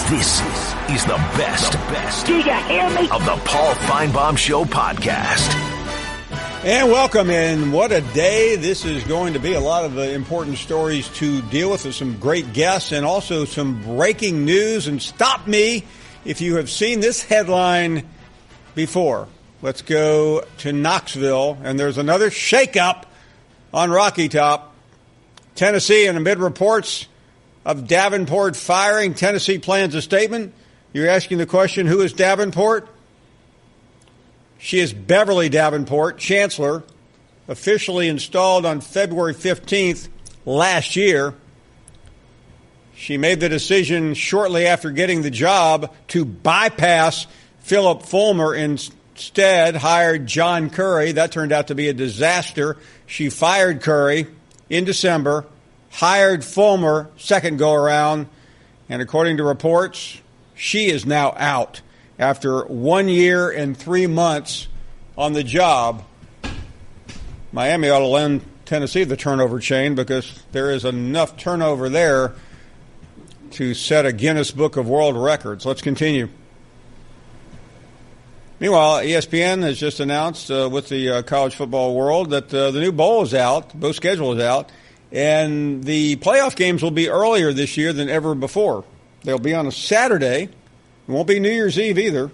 This is the best. Do you hear me? Of the Paul Finebaum Show podcast. And welcome in. What a day this is going to be. A lot of important stories to deal with some great guests and also some breaking news. And stop me if you have seen this headline before. Let's go to Knoxville. And there's another shakeup on Rocky Top. Tennessee, and amid reports of Davenport firing, Tennessee plans a statement. You're asking the question, who is Davenport? She is Beverly Davenport, chancellor, officially installed on February 15th last year. She made the decision shortly after getting the job to bypass Philip Fulmer, instead hired John Curry. That turned out to be a disaster. She fired Curry in December, hired Fulmer second go-around, and according to reports, she is now out after 1 year and 3 months on the job. Miami ought to lend Tennessee the turnover chain because there is enough turnover there to set a Guinness Book of World Records. Let's continue. Meanwhile, ESPN has just announced with the college football world that the new bowl is out, bowl schedule is out, and the playoff games will be earlier this year than ever before. They'll be on a Saturday. It won't be New Year's Eve either,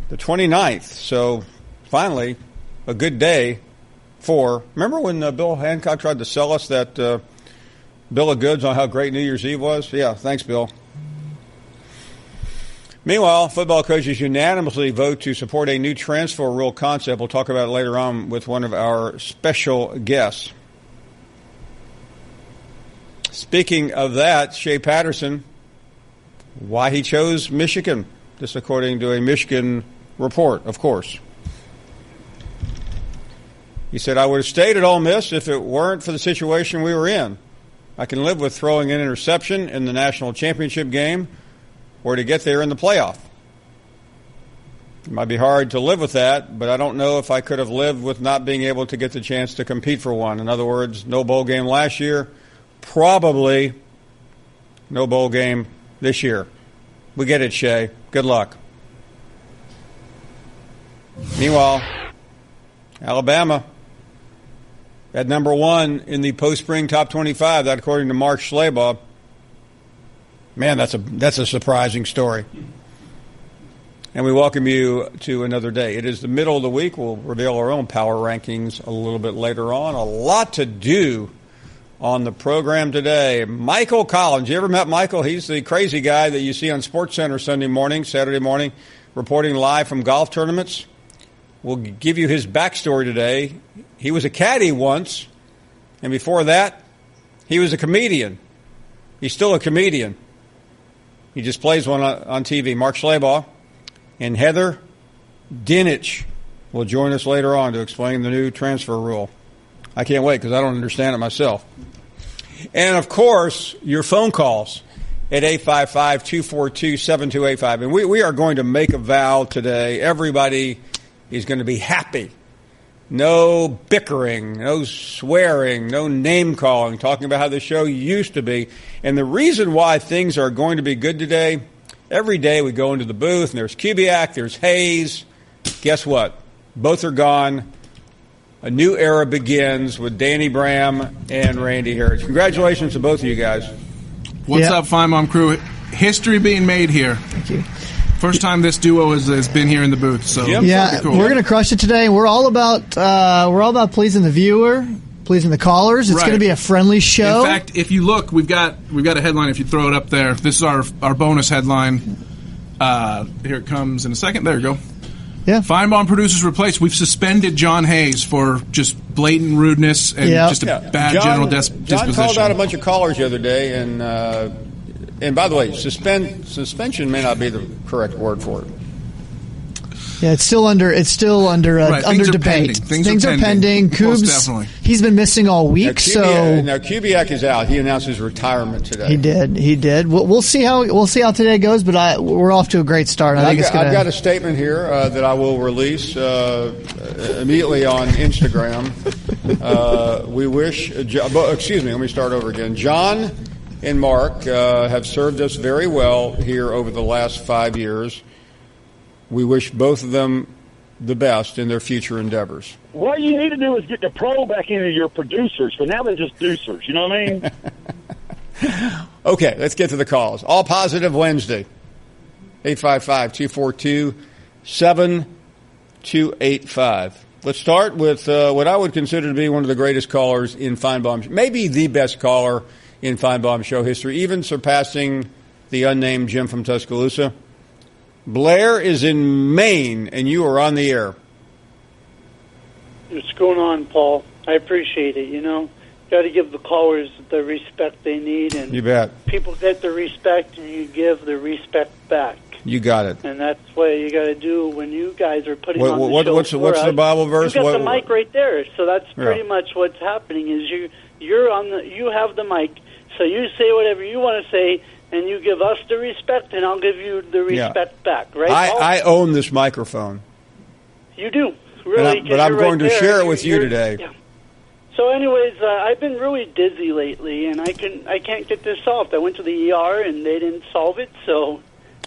the 29th. So, finally, a good day for... Remember when Bill Hancock tried to sell us that bill of goods on how great New Year's Eve was? Yeah, thanks, Bill. Meanwhile, football coaches unanimously vote to support a new transfer rule concept. We'll talk about it later on with one of our special guests. Speaking of that, Shea Patterson, why he chose Michigan. This according to a Michigan report, of course. He said, I would have stayed at Ole Miss if it weren't for the situation we were in. I can live with throwing an interception in the national championship game or to get there in the playoff. It might be hard to live with that, but I don't know if I could have lived with not being able to get the chance to compete for one. In other words, no bowl game last year, probably no bowl game this year. We get it, Shea. Good luck. Meanwhile, Alabama at number one in the post-spring top 25, that according to Mark Schlabach. Man, that's a surprising story. And we welcome you to another day. It is the middle of the week. We'll reveal our own power rankings a little bit later on. A lot to do on the program today. Michael Collins. You ever met Michael? He's the crazy guy that you see on SportsCenter Sunday morning, Saturday morning, reporting live from golf tournaments. We'll give you his backstory today. He was a caddy once, and before that, he was a comedian. He's still a comedian. He just plays one on TV. Mark Schlabach and Heather Dinnich will join us later on to explain the new transfer rule. I can't wait because I don't understand it myself. And, of course, your phone calls at 855-242-7285. And we are going to make a vow today. Everybody is going to be happy. No bickering, no swearing, no name-calling, talking about how the show used to be. And the reason why things are going to be good today, every day we go into the booth and there's Kubiak, there's Hayes. Guess what? Both are gone. A new era begins with Danny Bram and Randy Harris. Congratulations to both of you guys. What's up, Finebaum crew? History being made here. Thank you. First time this duo has been here in the booth. So yeah, cool. We're going to crush it today. We're all about pleasing the viewer, pleasing the callers. It's going to be a friendly show. In fact, if you look, we've got a headline. If you throw it up there, this is our bonus headline. Here it comes in a second. There you go. Yeah. Finebaum producers replaced. We've suspended John Hayes for just blatant rudeness and just a bad general disposition. John called out a bunch of callers the other day, and by the way, suspension may not be the correct word for it. Yeah, it's still under debate. Things are pending. Coobs, he's been missing all week. Now Kubiak is out. He announced his retirement today. He did. We'll see how today goes, but we're off to a great start. I've got a statement here that I will release immediately on Instagram. We wish. Excuse me. Let me start over again. John and Mark have served us very well here over the last 5 years. We wish both of them the best in their future endeavors. What you need to do is get the pro back into your producers, but now they're just deucers. You know what I mean? Okay, let's get to the calls. All Positive Wednesday. 855-242-7285. Let's start with what I would consider to be one of the greatest callers in Finebaum, maybe the best caller in Finebaum Show history, even surpassing the unnamed Jim from Tuscaloosa. Blair is in Maine, and you are on the air. What's going on, Paul? I appreciate it, Got to give the callers the respect they need, and you bet. People get the respect, and you give the respect back. You got it. And that's what you got to do when you guys are putting on the show. What's the Bible verse? You got the mic right there, so that's pretty much what's happening. Is you have the mic, so you say whatever you want to say, and you give us the respect, and I'll give you the respect back. Right? I own this microphone. You do, really, but I'm going to share it with you today. Yeah. So, anyways, I've been really dizzy lately, and I can't get this solved. I went to the ER, and they didn't solve it, so.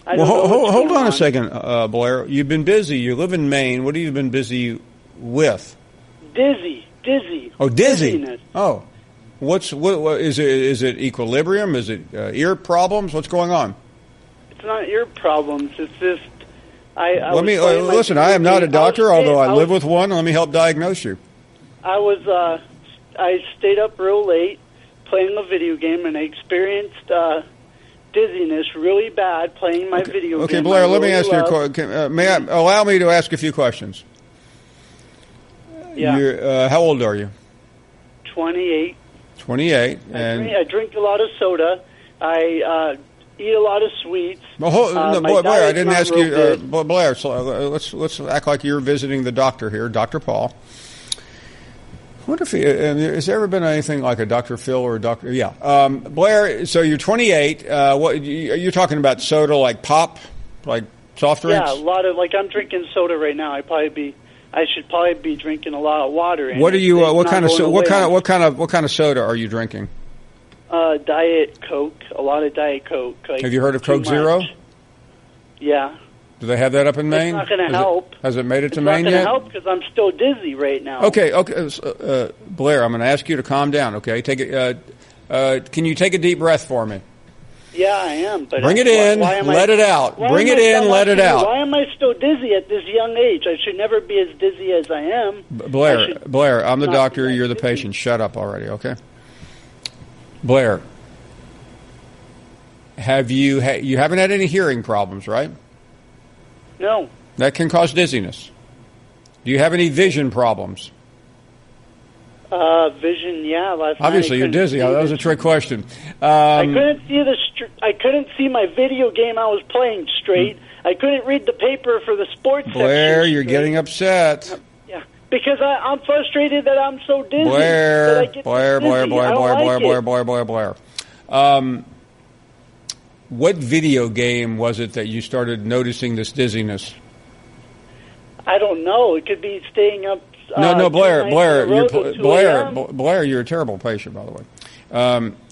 Hold on a second, Blair. You've been busy. You live in Maine. What have you been busy with? Dizzy. Oh, dizzy. Dizziness. Oh, what is it? Is it equilibrium? Is it ear problems? What's going on? It's not ear problems. It's just listen. I am not a doctor, although I live with one. Let me help diagnose you. I stayed up real late playing a video game, and I experienced dizziness really bad playing my video game. Okay, Blair, let me ask you a question. Allow me to ask a few questions? Yeah. How old are you? 28. 28. I drink a lot of soda. I eat a lot of sweets. Blair, I didn't ask you. Blair, so let's act like you're visiting the doctor here, Dr. Paul. I wonder if has there ever been anything like a Dr. Phil or a Dr. Yeah, Blair. So you're 28. What you're talking about? Soda, like pop, like soft drinks? Yeah, a lot of I'm drinking soda right now. I should probably be drinking a lot of water. What are you? What kind of soda are you drinking? Diet Coke. A lot of Diet Coke. Have you heard of Coke Zero? Yeah. Do they have that up in Maine? It's not going to help. Has it made it to Maine yet? It's not going to help because I'm still dizzy right now. Okay. Blair, I'm going to ask you to calm down. Okay, can you take a deep breath for me? Yeah, I am. But bring it in, let it out. Bring it in, let it out. Why am I still dizzy at this young age? I should never be as dizzy as I am. Blair, I'm the doctor. You're the patient. Shut up already. Okay. Blair, you haven't had any hearing problems, right? No. That can cause dizziness. Do you have any vision problems? Vision, yeah. Obviously, you're dizzy. That was a trick question. I couldn't see my video game I was playing straight. I couldn't read the paper for the sports section. Blair, you're getting upset. Yeah, because I'm frustrated that I'm so dizzy. Blair. What video game was it that you started noticing this dizziness? I don't know. It could be staying up. No, Blair, you're a terrible patient, by the way.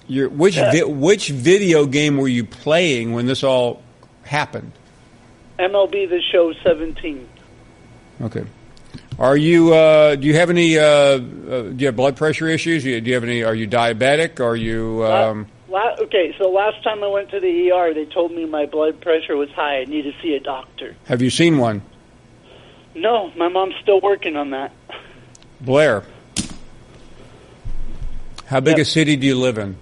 Which video game were you playing when this all happened? MLB The Show 17. Okay. Are you? Do you have any? Do you have blood pressure issues? Do you have any? Are you diabetic? Are you? Okay, so last time I went to the ER, they told me my blood pressure was high. I need to see a doctor. Have you seen one? No, my mom's still working on that. Blair, how big a city do you live in?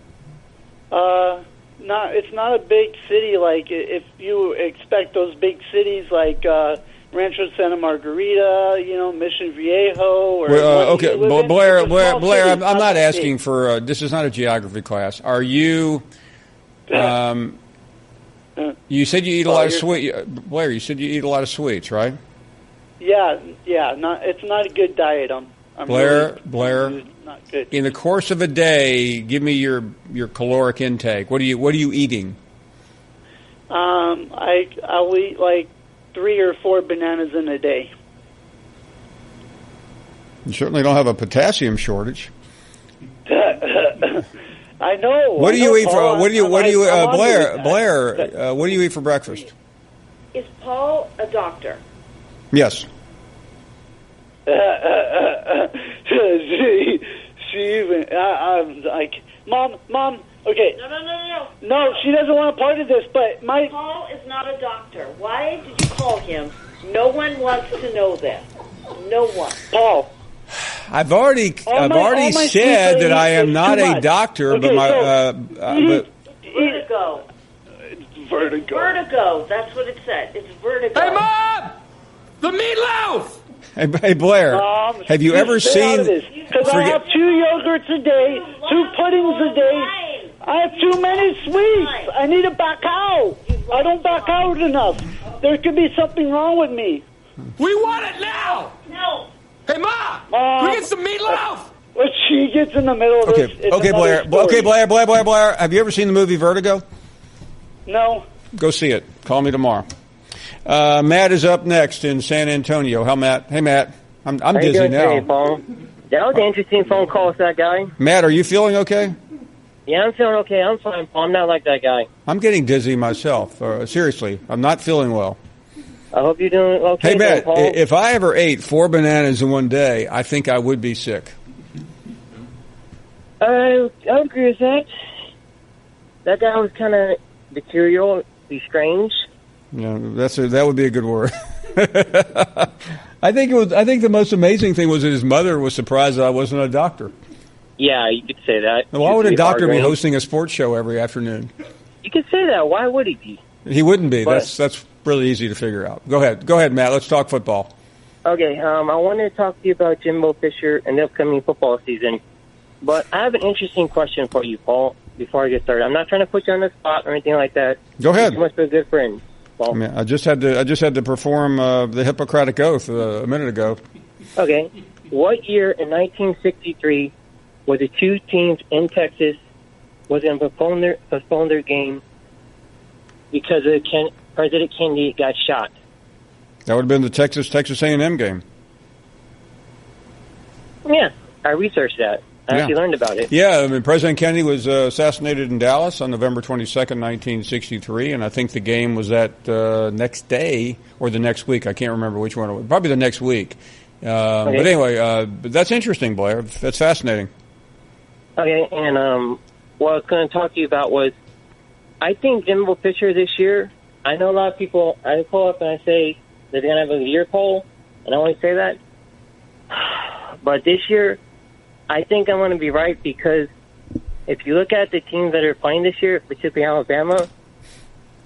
It's not a big city. Like if you expect those big cities like Rancho Santa Margarita, Mission Viejo, or Blair, I'm not asking for. This is not a geography class. Are you? You said you eat a lot of sweet. Blair, you said you eat a lot of sweets, right? Yeah. It's not a good diet. Blair, not good. In the course of a day, give me your caloric intake. What are you eating? I'll eat like 3 or 4 bananas in a day. You certainly don't have a potassium shortage. I I know. What do you eat for? What do you Blair? What do you eat for breakfast? Is Paul a doctor? Yes. She even. I'm like, Mom. Okay. No. No, she doesn't want a part of this. But Paul is not a doctor. Why did you call him? No one wants to know that. No one. Paul. I've already said that I am not a doctor, okay, but my vertigo. It's vertigo. Vertigo. That's what it said. It's vertigo. Hey, Mom! The meatloaf! Hey, Blair, have you ever seen? Because I have 2 yogurts a day, 2 puddings a day. I have too many sweets. I need to back out. I don't back out enough. There could be something wrong with me. We want it now! No. Hey, Mom! Can we get some meatloaf? But she gets in the middle of this. Okay, Blair. Okay, Blair. Have you ever seen the movie Vertigo? No. Go see it. Call me tomorrow. Matt is up next in San Antonio. How, Matt? Hey, Matt. I'm dizzy now. Today, Paul? That was an interesting phone call with that guy. Matt, are you feeling okay? Yeah, I'm feeling okay. I'm fine, Paul. I'm not like that guy. I'm getting dizzy myself. Seriously, I'm not feeling well. I hope you're doing okay. Hey, Matt, Paul. if I ever ate 4 bananas in one day, I think I would be sick. I agree with that. That guy was kind of material, be strange. Yeah, that would be a good word. I think the most amazing thing was that his mother was surprised that I wasn't a doctor. Yeah, you could say that. Why would a doctor be hosting a sports show every afternoon? You could say that. Why would he be? He wouldn't be. That's really easy to figure out. Go ahead, Matt. Let's talk football. Okay, I wanted to talk to you about Jimbo Fisher and the upcoming football season. But I have an interesting question for you, Paul, before I get started. I'm not trying to put you on the spot or anything like that. Go ahead. You must be a good friend, Paul. I mean, I just had to perform the Hippocratic Oath a minute ago. Okay. What year in 1963 were the 2 teams in Texas was going to postpone their game because President Kennedy got shot? That would have been the Texas A&M game. Yeah, I researched that. I actually learned about it. Yeah, I mean, President Kennedy was assassinated in Dallas on November 22nd, 1963, and I think the game was that next day or the next week. I can't remember which one it was. Probably the next week. Okay. But anyway, that's interesting, Blair. That's fascinating. Okay, and what I was going to talk to you about was, I think Jimbo Fisher this year, I know a lot of people, I call up and I say they're going to have a year poll, and I always say that. But this year, I think I'm going to be right because if you look at the teams that are playing this year, particularly Alabama,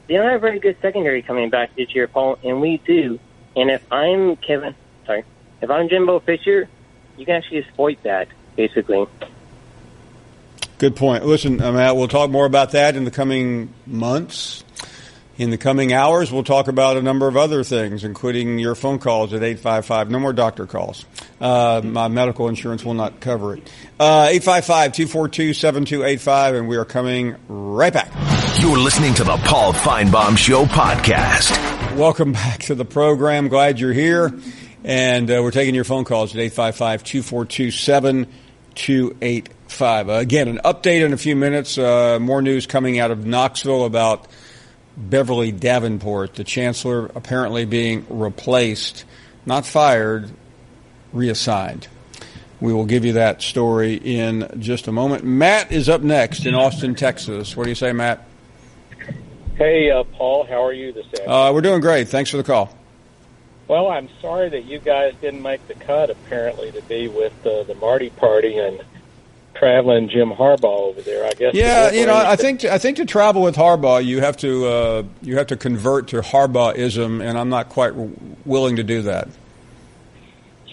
they don't have a very good secondary coming back this year, Paul, and we do. And if I'm Jimbo Fisher, you can actually exploit that, basically. Good point. Listen, Matt, we'll talk more about that in the coming months. In the coming hours, we'll talk about a number of other things, including your phone calls at 855. No more doctor calls. My medical insurance will not cover it. 855-242-7285, and we are coming right back. You're listening to the Paul Finebaum Show podcast. Welcome back to the program. Glad you're here. And we're taking your phone calls at 855-242-7285. Again, an update in a few minutes. More news coming out of Knoxville about Beverly Davenport, the chancellor apparently being replaced, not fired, reassigned. We will give you that story in just a moment. Matt is up next in Austin, Texas. What do you say, Matt? Hey, Paul, how are you this afternoon? We're doing great. Thanks for the call. Well, I'm sorry that you guys didn't make the cut, apparently, to be with the Marty Party and traveling Jim Harbaugh over there. I guess. Yeah, I think to travel with Harbaugh, you have to convert to Harbaughism, and I'm not quite willing to do that.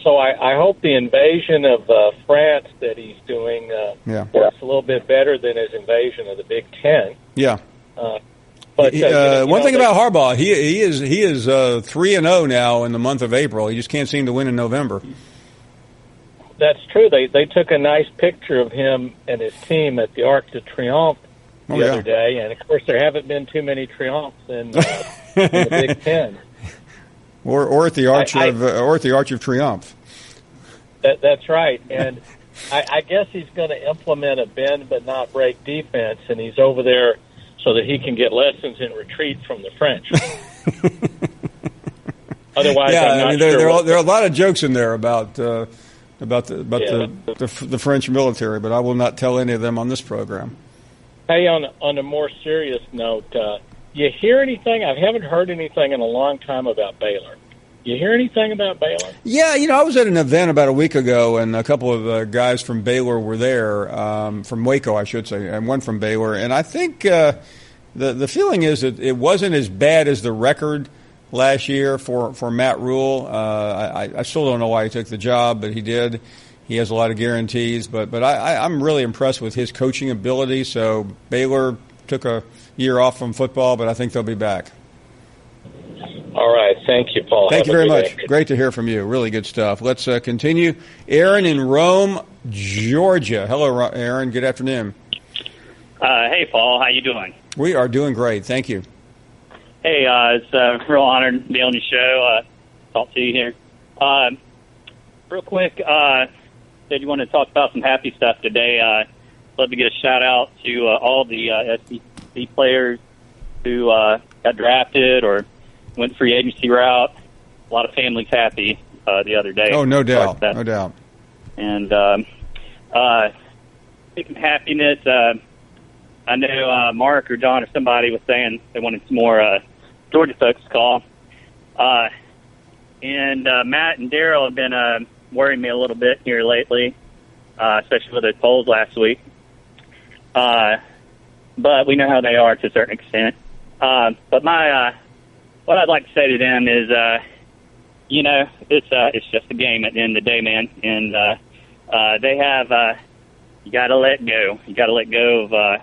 So I hope the invasion of France that he's doing works a little bit better than his invasion of the Big Ten. Yeah. But one thing about Harbaugh, he is 3-0 now in the month of April. He just can't seem to win in November. That's true. They took a nice picture of him and his team at the Arc de Triomphe the other day, and of course there haven't been too many triumphs in the Big Ten. Or at the Arch of Triumph. That's right. And I guess he's going to implement a bend but not break defense, and he's over there so that he can get lessons in retreat from the French. Otherwise, yeah, I'm not sure. There are a lot of jokes in there about the French military, but I will not tell any of them on this program. Hey, on a more serious note, you hear anything? I haven't heard anything in a long time about Baylor. You hear anything about Baylor? Yeah, I was at an event about a week ago, and a couple of guys from Baylor were there, from Waco, I should say, and one from Baylor. And I think the feeling is that it wasn't as bad as the record last year for Matt Rule. I still don't know why he took the job, but he did. He has a lot of guarantees, but I'm really impressed with his coaching ability. So Baylor took a year off from football, but I think they'll be back. All right. Thank you, Paul. Thank you very much. Great to hear from you. Really good stuff. Let's continue. Aaron in Rome, Georgia. Hello, Aaron. Good afternoon. Hey, Paul. How you doing? We are doing great. Thank you. Hey, it's a real honor to be on your show. Talk to you here. Real quick, said you wanted to talk about some happy stuff today. Love to get a shout out to all the SEC players who got drafted or went free agency route. A lot of families happy the other day. Oh, no doubt, no doubt. And speaking of happiness, I know Mark or John or somebody was saying they wanted some more Georgia folks to call. And Matt and Darriel have been worrying me a little bit here lately, especially with the polls last week. But we know how they are to a certain extent. But what I'd like to say to them is, it's just a game at the end of the day, man. And they have, you got to let go. You got to let go of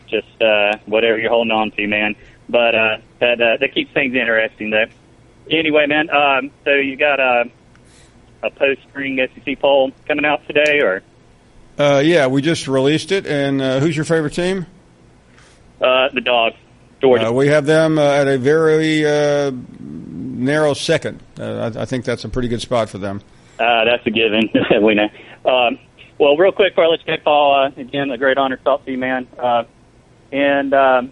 just whatever you're holding on to, man. But that keeps things interesting, though. Anyway, man, so you got a post-spring SEC poll coming out today, or? Yeah, we just released it. And who's your favorite team? The Dogs, Georgia. We have them at a very narrow second. I think that's a pretty good spot for them. That's a given. We know. Well, real quick before I let you go, Paul, again, a great honor to talk to you, man. And I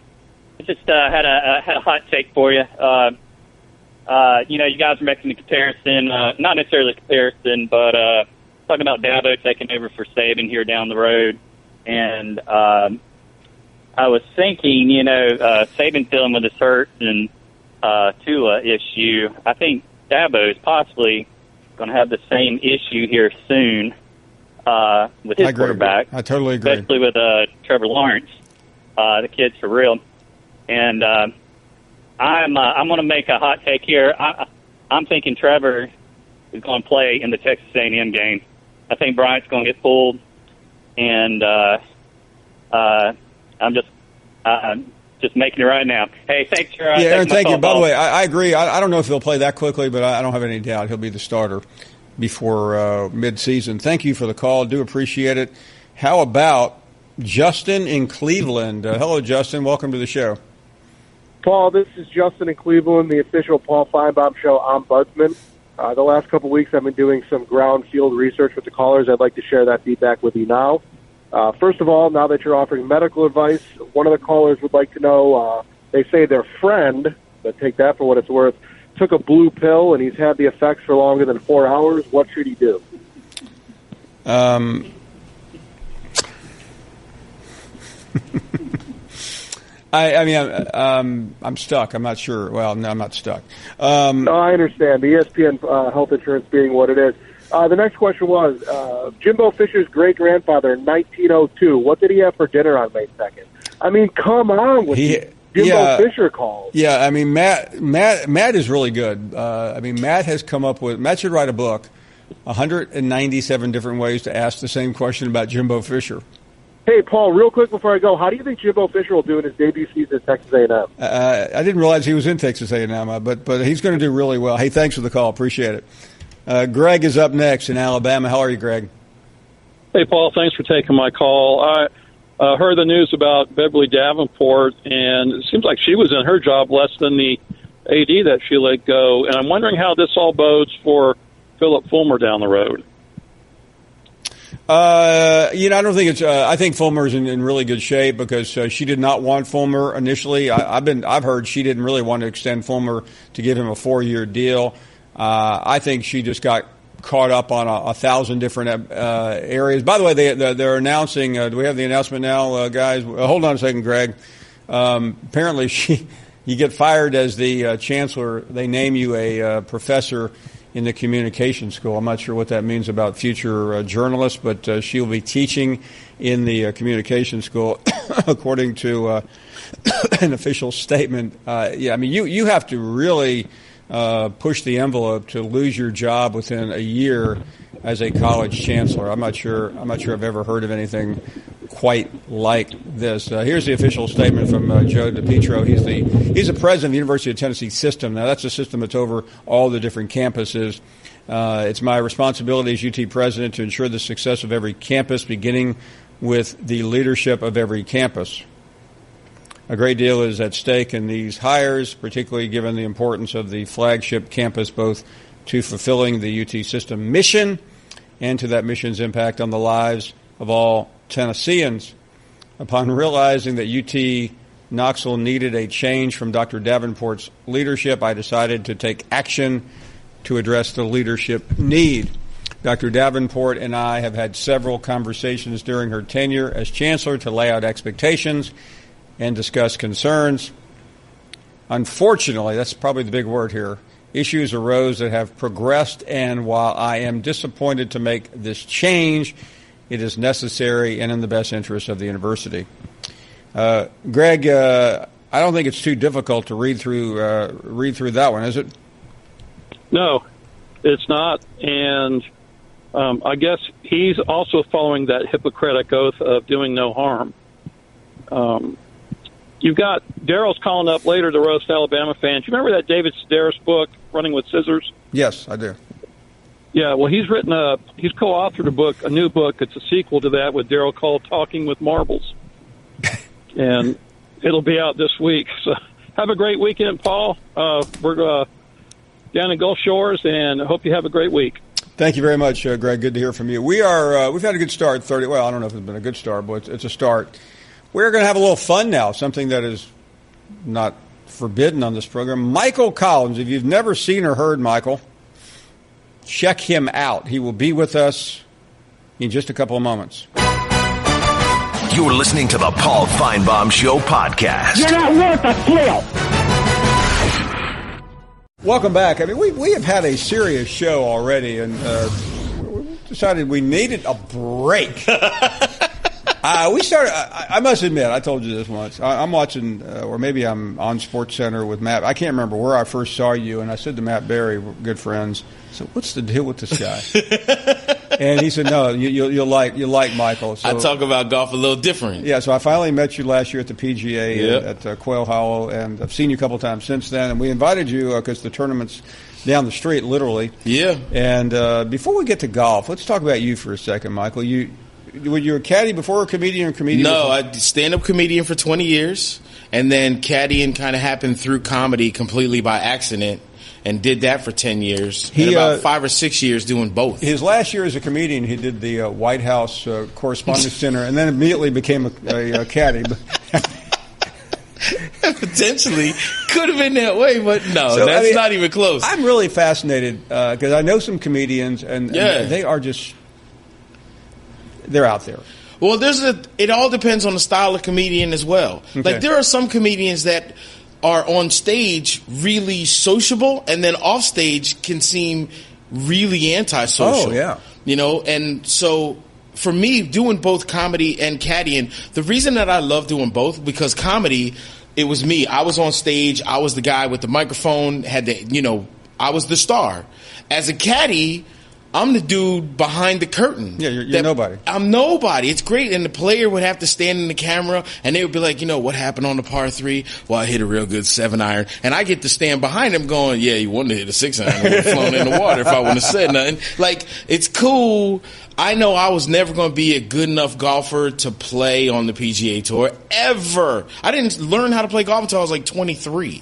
just had a hot take for you. You guys are making a comparison, not necessarily a comparison, but talking about Dabo taking over for Saban here down the road. And I was thinking, Saban dealing with his hurt and Tua issue. I think Dabo is possibly going to have the same issue here soon with his quarterback. I totally agree. Especially with Trevor Lawrence. The kid's for real. And I'm going to make a hot take here. I'm thinking Trevor is going to play in the Texas A&M game. I think Bryant's going to get pulled, and I'm just making it right now. Hey, thanks for Aaron, thank you. By the way, I agree. I don't know if he'll play that quickly, but I don't have any doubt he'll be the starter before mid-season. Thank you for the call. Do appreciate it. How about Justin in Cleveland? Hello, Justin. Welcome to the show. Paul, this is Justin in Cleveland, the official Paul Finebaum Show ombudsman. The last couple of weeks I've been doing some ground field research with the callers. I'd like to share that feedback with you now. First of all, now that you're offering medical advice, one of the callers would like to know, they say their friend, but take that for what it's worth, took a blue pill and he's had the effects for longer than 4 hours. What should he do? I'm stuck. I'm not sure. Well, no, I'm not stuck. No, I understand. The ESPN health insurance being what it is. The next question was, Jimbo Fisher's great-grandfather in 1902, what did he have for dinner on May 2nd? I mean, come on with Jimbo Fisher calls. Yeah, Matt is really good. Matt has come up with – Matt should write a book, 197 different ways to ask the same question about Jimbo Fisher. Hey, Paul, real quick before I go, how do you think Jimbo Fisher will do in his debut season at Texas A&M? I didn't realize he was in Texas A&M, but he's going to do really well. Hey, thanks for the call. Appreciate it. Greg is up next in Alabama. How are you, Greg? Hey, Paul. Thanks for taking my call. I heard the news about Beverly Davenport, and it seems like she was in her job less than the AD that she let go. And I'm wondering how this all bodes for Philip Fulmer down the road. I don't think it's. I think Fulmer's in really good shape because she did not want Fulmer initially. I've heard she didn't really want to extend Fulmer to give him a 4-year deal. I think she just got caught up on 1,000 different areas. By the way, they're announcing. Do we have the announcement now, guys? Hold on a second, Greg. Apparently, you get fired as the chancellor. They name you a professor in the communication school. I'm not sure what that means about future journalists, but she'll be teaching in the communication school, according to an official statement. You have to really push the envelope to lose your job within a year as a college chancellor. I'm not sure I've ever heard of anything quite like this. Here's the official statement from Joe DiPietro. He's the president of the University of Tennessee system. Now, that's a system that's over all the different campuses. It's my responsibility as UT president to ensure the success of every campus, beginning with the leadership of every campus. A great deal is at stake in these hires, particularly given the importance of the flagship campus, both to fulfilling the UT system mission and to that mission's impact on the lives of all Tennesseans. Upon realizing that UT Knoxville needed a change from Dr. Davenport's leadership, I decided to take action to address the leadership need. Dr. Davenport and I have had several conversations during her tenure as chancellor to lay out expectations and discuss concerns. Unfortunately, that's probably the big word here, issues arose that have progressed, and while I am disappointed to make this change, it is necessary and in the best interest of the university. Greg, I don't think it's too difficult to read through that one, is it? No, it's not. And I guess he's also following that Hippocratic oath of doing no harm. You've got Darriel's calling up later to roast Alabama fans. You remember that David Sedaris book, Running with Scissors? Yes, I do. Yeah, well, he's co-authored a new book. It's a sequel to that with Darriel called Talking with Marbles. And it'll be out this week. So have a great weekend, Paul. We're down in Gulf Shores, and I hope you have a great week. Thank you very much, Greg. Good to hear from you. We've had a good start. Well, I don't know if it's been a good start, but it's a start. We're going to have a little fun now, something that is not forbidden on this program. Michael Collins, if you've never seen or heard Michael, check him out. He will be with us in just a couple of moments. You're listening to the Paul Finebaum Show podcast. You're not worth a flail. Welcome back. I mean, we have had a serious show already, and we decided we needed a break. We started. I must admit, I told you this once. I'm watching, or maybe I'm on SportsCenter with Matt. I can't remember where I first saw you, and I said to Matt Berry, we're good friends. I said, "What's the deal with this guy?" And he said, "No, you'll like Michael." So, I talk about golf a little different. Yeah. So I finally met you last year at the PGA at Quail Hollow, and I've seen you a couple of times since then. And we invited you because the tournament's down the street, literally. Yeah. And before we get to golf, let's talk about you for a second, Michael. Were you a caddy before, a comedian, or comedian? No, I stand-up comedian for 20 years, and then caddying kind of happened through comedy completely by accident, and did that for 10 years. And about 5 or 6 years doing both. His last year as a comedian, he did the White House Correspondence Center, and then immediately became a caddy. Potentially could have been that way, but no, so, that's not even close. I'm really fascinated because I know some comedians, and they are just... They're out there. Well, it all depends on the style of comedian as well. Okay. Like, there are some comedians that are on stage really sociable, and then off stage can seem really antisocial. Oh, yeah. You know, and so for me, doing both comedy and caddying, the reason that I love doing both, because comedy, it was me. I was on stage. I was the guy with the microphone, I was the star. As a caddy, I'm the dude behind the curtain. Yeah, you're nobody. I'm nobody. It's great. And the player would have to stand in the camera, and they would be like, what happened on the par 3? Well, I hit a real good 7-iron. And I get to stand behind him going, yeah, you wanted to hit a 6-iron. I would have flown in the water if I wouldn't have said nothing. Like, it's cool. I know I was never going to be a good enough golfer to play on the PGA Tour, ever. I didn't learn how to play golf until I was like 23.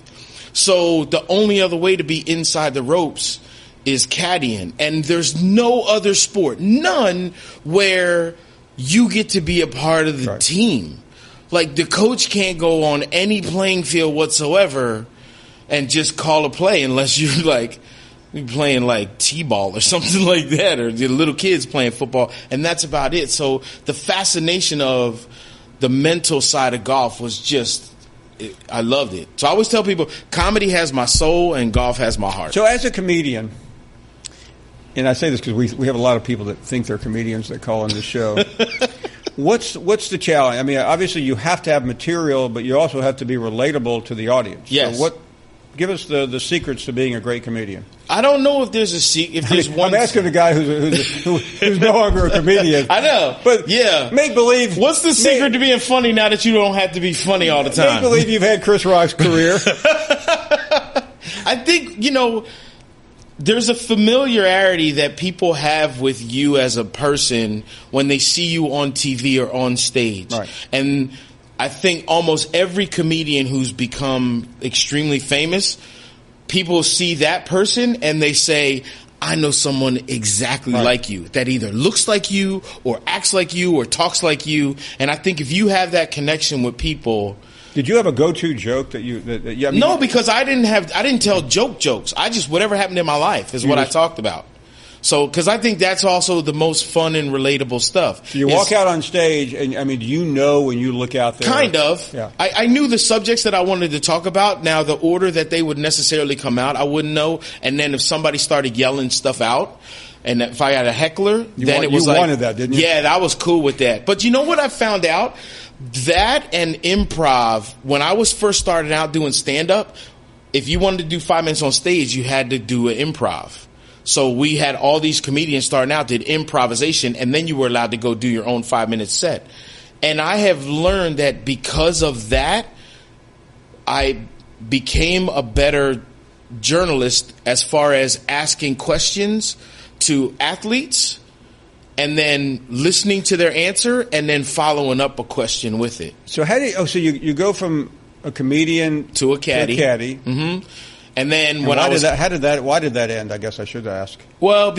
So the only other way to be inside the ropes is caddying, and there's no other sport, none, where you get to be a part of the team. Like, the coach can't go on any playing field whatsoever and just call a play unless you're like playing like t-ball or something like that, or the little kids playing football, and that's about it. So the fascination of the mental side of golf was just, I loved it. So I always tell people, comedy has my soul and golf has my heart. So as a comedian, and I say this because we have a lot of people that think they're comedians that call on the show. What's the challenge? I mean, obviously you have to have material, but you also have to be relatable to the audience. Yes. So give us the secrets to being a great comedian. I don't know if there's a secret. If there's one, I'm asking a guy who's no longer a comedian. I know, but yeah, make believe. What's the secret to being funny now that you don't have to be funny all the time? Make believe you've had Chris Rock's career. I think there's a familiarity that people have with you as a person when they see you on TV or on stage, right. And I think almost every comedian who's become extremely famous, people see that person and they say, I know someone exactly like you, that either looks like you or acts like you or talks like you. And I think if you have that connection with people. Did you have a go-to joke that you? I mean, no, because I didn't tell jokes. I just, whatever happened in my life is what I talked about. So, because I think that's also the most fun and relatable stuff. So you walk out on stage, and I mean, do you know when you look out there? Kind of. Yeah. I knew the subjects that I wanted to talk about. Now, the order that they would necessarily come out, I wouldn't know. And then if somebody started yelling stuff out, and if I had a heckler, then it was you like, wanted that, didn't you? Yeah, I was cool with that. But you know what I found out? That and improv, when I was first starting out doing stand-up, if you wanted to do 5 minutes on stage, you had to do an improv. So we had all these comedians starting out, did improvisation, and then you were allowed to go do your own 5-minute set. And I have learned that because of that, I became a better journalist as far as asking questions to athletes and then listening to their answer and then following up a question with it. So so you go from a comedian to a caddy. Mm-hmm. And then why did that end? I guess I should ask. Well,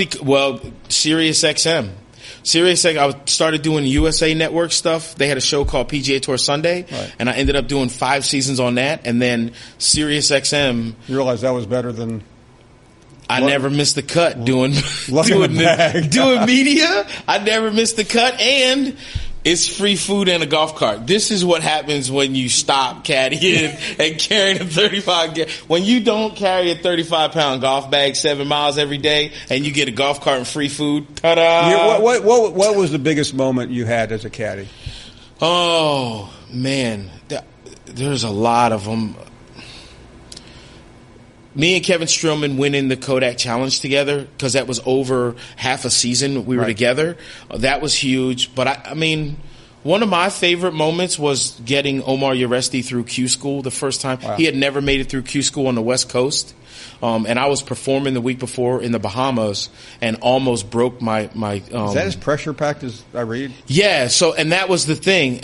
Sirius XM. I started doing USA Network stuff. They had a show called PGA Tour Sunday, and I ended up doing 5 seasons on that. And then Sirius XM. You realize that was better than. I never missed the cut doing media. I never missed the cut, and it's free food and a golf cart. This is what happens when you stop caddying and carrying a 35. When you don't carry a 35-pound golf bag 7 miles every day and you get a golf cart and free food, ta-da! What was the biggest moment you had as a caddy? Oh, man. There's a lot of them. Me and Kevin Stroman winning the Kodak Challenge together, because that was over half a season we were together. That was huge. But, I mean, one of my favorite moments was getting Omar Uresti through Q School the first time. Wow. He had never made it through Q School on the West Coast. And I was performing the week before in the Bahamas and almost broke my is that as pressure packed as I read? Yeah. So, and that was the thing.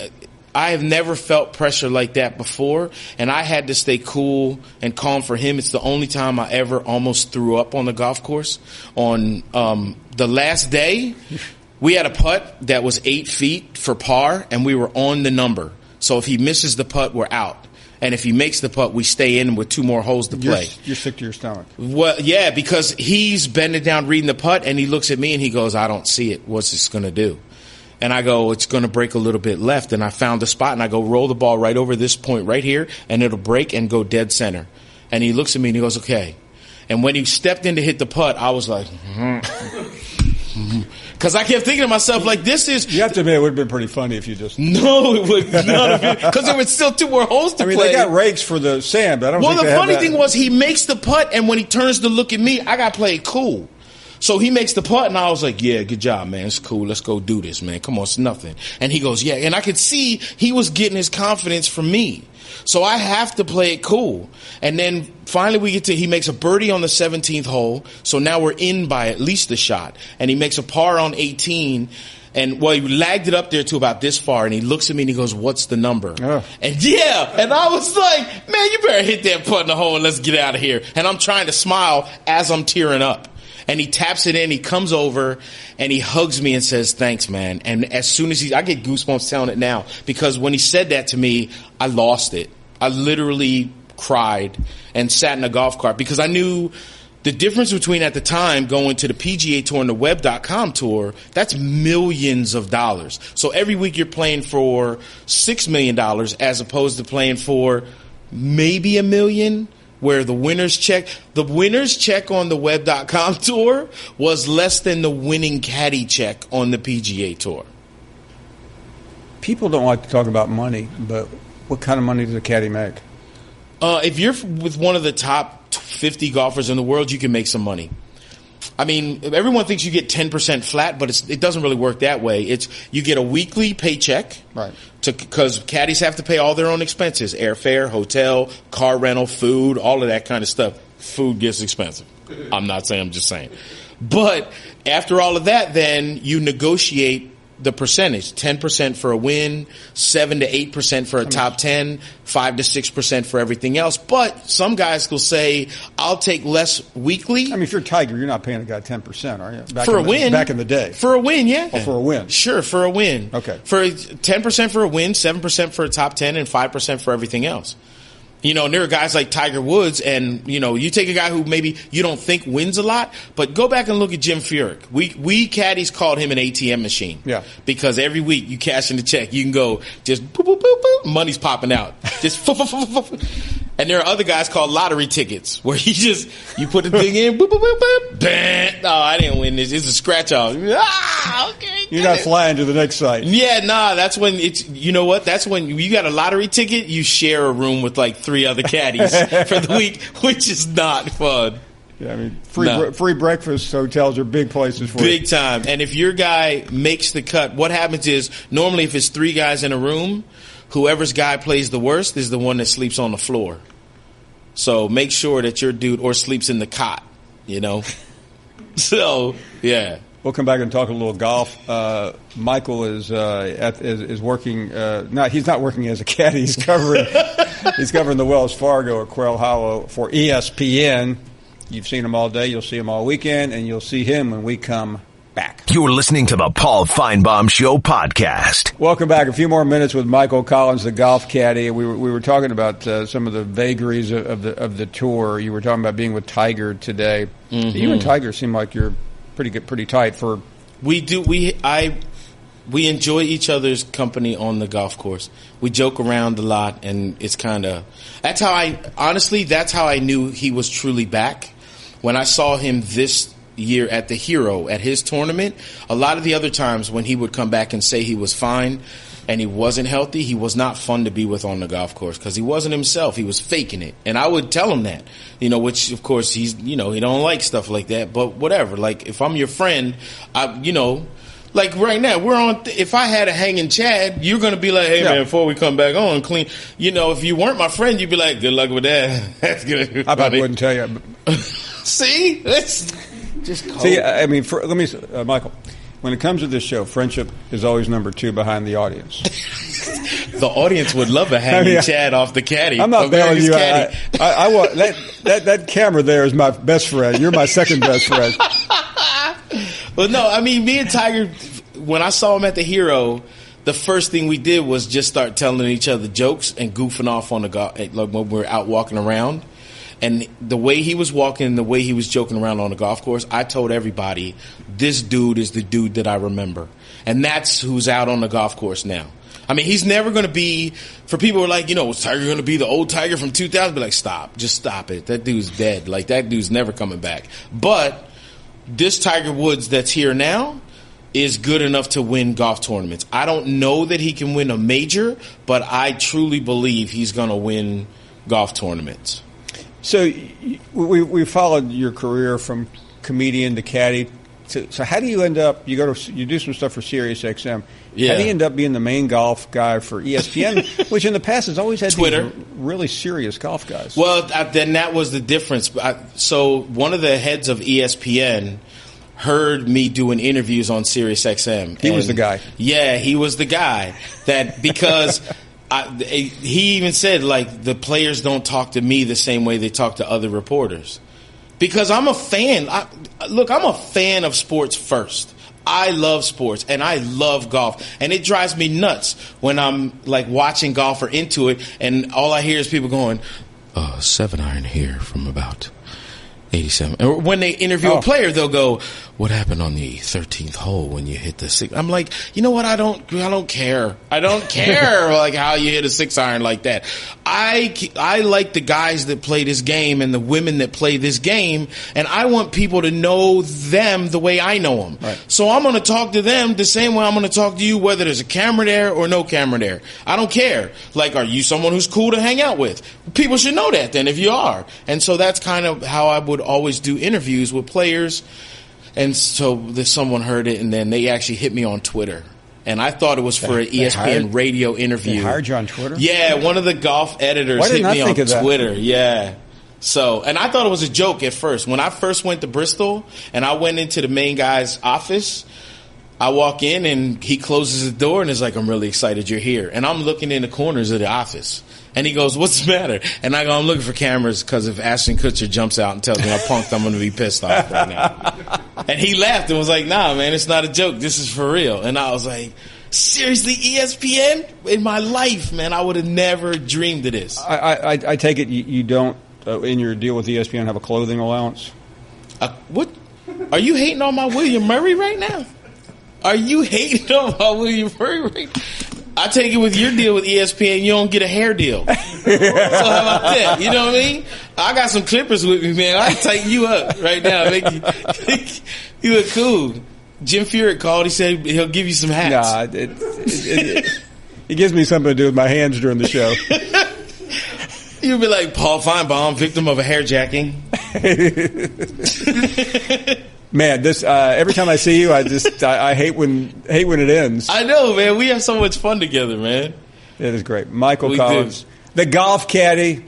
I have never felt pressure like that before, and I had to stay cool and calm for him. It's the only time I ever almost threw up on the golf course. On the last day, we had a putt that was 8 feet for par, and we were on the number. So if he misses the putt, we're out. And if he makes the putt, we stay in with 2 more holes to play. You're sick to your stomach. Well, yeah, because he's bending down reading the putt, and he looks at me and he goes, I don't see it. What's this going to do? And I go, it's going to break a little bit left. And I found a spot, and I go, roll the ball right over this point right here, and it'll break and go dead center. And he looks at me and he goes, okay. And when he stepped in to hit the putt, I was like, because I kept thinking to myself, like, this is. You have to admit, it would have been pretty funny if you just. No, it would not have been. Because there were still 2 more holes to play. They got rakes for the sand, but I don't think the funny thing was, he makes the putt, and when he turns to look at me, I got to play it cool. So he makes the putt, and I was like, yeah, good job, man. It's cool. Let's go do this, man. Come on, it's nothing. And he goes, yeah. And I could see he was getting his confidence from me. So I have to play it cool. And then finally he makes a birdie on the 17th hole. So now we're in by at least a shot. And he makes a par on 18. And, he lagged it up there to about this far. And he looks at me and he goes, what's the number? Oh. And I was like, man, you better hit that putt in the hole and let's get out of here. And I'm trying to smile as I'm tearing up. And he taps it in, he comes over, and he hugs me and says, thanks, man. And as soon as I get goosebumps telling it now, because when he said that to me, I lost it. I literally cried and sat in a golf cart because I knew the difference between at the time going to the PGA Tour and the Web.com Tour, that's millions of dollars. So every week you're playing for $6 million as opposed to playing for maybe $1 million, where the winner's check on the Web.com Tour was less than the winning caddy check on the PGA Tour. People don't like to talk about money, but what kind of money does a caddy make? If you're with one of the top 50 golfers in the world, you can make some money. I mean, everyone thinks you get 10% flat, but it doesn't really work that way. You get a weekly paycheck, right? Because caddies have to pay all their own expenses: airfare, hotel, car rental, food, all of that kind of stuff. Food gets expensive. I'm just saying. But after all of that, then you negotiate the percentage: 10% for a win, 7 to 8% for a top 10, 5 to 6% for everything else. But some guys will say, "I'll take less weekly." I mean, if you're Tiger, you're not paying a guy 10%, are you? For a win, back in the day. For a win, yeah. Oh, for a win, sure, for a win. Okay, for 10% for a win, 7% for a top 10, and 5% for everything else. You know, and there are guys like Tiger Woods, and, you know, you take a guy who maybe you don't think wins a lot, but go back and look at Jim Furyk. We caddies called him an ATM machine. Yeah. Because every week you cash in the check, you can go just boop, boop, boop, boop, money's popping out. Just and there are other guys called lottery tickets, where you put the thing in, boop, boop, boop, boop, bang. No, I didn't win this. It's a scratch off. Okay. You're not flying to the next site. Yeah, that's when you know what? That's when you got a lottery ticket, you share a room with like 3 other caddies for the week, which is not fun. Yeah, I mean, free breakfast hotels are big places for big time. And if your guy makes the cut, what happens is normally if it's 3 guys in a room, whoever's guy plays the worst is the one that sleeps on the floor. So make sure that your dude or sleeps in the cot, you know. So yeah. We'll come back and talk a little golf. Michael is working. He's not working as a caddy. He's covering the Wells Fargo at Quail Hollow for ESPN. You've seen him all day. You'll see him all weekend, and you'll see him when we come back. You're listening to the Paul Finebaum Show podcast. Welcome back. A few more minutes with Michael Collins, the golf caddy. We were talking about some of the vagaries of the tour. You were talking about being with Tiger today. Mm-hmm. You and Tiger seem like you're pretty tight. We enjoy each other's company on the golf course. We joke around a lot, and it's that's how I knew he was truly back. When I saw him this year at the Hero at his tournament, a lot of the other times when he would come back and say he was fine and he wasn't healthy, he was not fun to be with on the golf course because he wasn't himself. He was faking it. And I would tell him that, which of course he don't like stuff like that, but whatever. Like if I'm your friend, like right now we're on, if I had a hanging Chad, you're going to be like, hey man, before we come back on, clean. If you weren't my friend, you'd be like, good luck with that. That's good. I probably wouldn't tell you. See? Let's just call See, I mean, Michael, when it comes to this show, friendship is always number 2 behind the audience. The audience would love a hanging Chad off the caddy. I'm not bailing you. I want that camera there is my best friend. You're my second best friend. Well, no, I mean, me and Tiger, when I saw him at the Hero, the first thing we did was just start telling each other jokes and goofing off on the golf when we're out walking around. And the way he was walking, the way he was joking around on the golf course, I told everybody, this dude is the dude that I remember. And that's who's out on the golf course now. I mean, he's never going to be, for people who are like, is Tiger going to be the old Tiger from 2000? Be like, stop. Just stop it. That dude's dead. Like, that dude's never coming back. But this Tiger Woods that's here now is good enough to win golf tournaments. I don't know that he can win a major, but I truly believe he's going to win golf tournaments. So we followed your career from comedian to caddy. So how do you end up? You do some stuff for Sirius XM. Yeah. How do you end up being the main golf guy for ESPN, which in the past has always had Twitter, really serious golf guys? Well, then that was the difference. So one of the heads of ESPN heard me doing interviews on Sirius XM. He was the guy. Yeah, he was the guy. That because. He even said, like, the players don't talk to me the same way they talk to other reporters. because I'm a fan. I'm a fan of sports first. I love sports, and I love golf, and it drives me nuts when I'm like watching golf or into it, and all I hear is people going, 7-iron here from about 87. Or when they interview a player, they'll go, what happened on the 13th hole when you hit the 6? I'm like, you know what? I don't care. I don't care like how you hit a 6-iron like that. I like the guys that play this game and the women that play this game, and I want people to know them the way I know them. Right. So I'm going to talk to them the same way I'm going to talk to you, whether there's a camera there or no camera there. I don't care. Like, are you someone who's cool to hang out with? People should know that then if you are. And so that's kind of how I would always do interviews with players. And so someone heard it, and then they actually hit me on Twitter. And I thought it was for an ESPN radio interview. They hired you on Twitter? Yeah, one of the golf editors hit me on Twitter. Yeah. So, and I thought it was a joke at first. When I first went to Bristol and I went into the main guy's office, I walk in and he closes the door and is like, I'm really excited you're here. And I'm looking in the corners of the office. And he goes, what's the matter? And I go, I'm looking for cameras because if Ashton Kutcher jumps out and tells me I punked, I'm going to be pissed off right now. And he laughed and was like, nah, man, it's not a joke. This is for real. And I was like, seriously, ESPN? In my life, man, I would have never dreamed of this. I take it you don't, in your deal with ESPN, have a clothing allowance? What? Are you hating on my William Murray right now? Are you hating on my William Murray right now? I take it with your deal with ESPN, you don't get a hair deal. So how about that? You know what I mean? I got some clippers with me, man. I tighten you up right now. Make you look cool. Jim Furyk called. He said he'll give you some hats. Nah, it gives me something to do with my hands during the show. You'll be like Paul Finebaum, victim of a hairjacking. Man, this every time I see you, I hate when it ends. I know, man. We have so much fun together, man. It is great. Michael Collins, the golf caddy.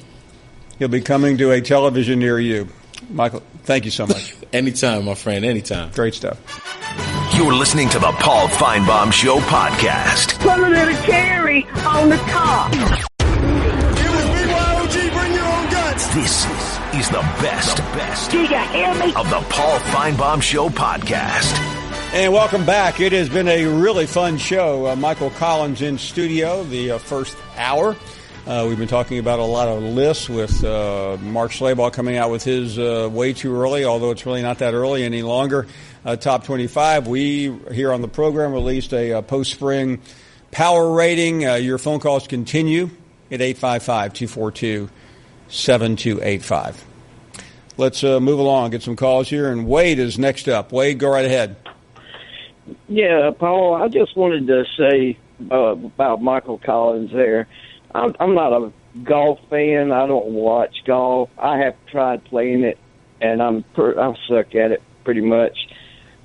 He'll be coming to a television near you. Michael, thank you so much. Anytime, my friend. Anytime. Great stuff. You're listening to the Paul Finebaum Show podcast. Put a little cherry on the top. It was BYOG. Bring your own guts. This is the best. Do you hear me? Of the Paul Finebaum Show podcast. And welcome back. It has been a really fun show. Michael Collins in studio the first hour. We've been talking about a lot of lists with Mark Schlabach coming out with his way too early, although it's really not that early any longer. Top 25. We here on the program released a post-spring power rating. Your phone calls continue at 855-242-7285. Let's move along, get some calls here, and Wade is next up. Wade, go right ahead. Yeah, Paul, I just wanted to say about Michael Collins there. I'm not a golf fan. I don't watch golf. I have tried playing it, and I suck at it pretty much.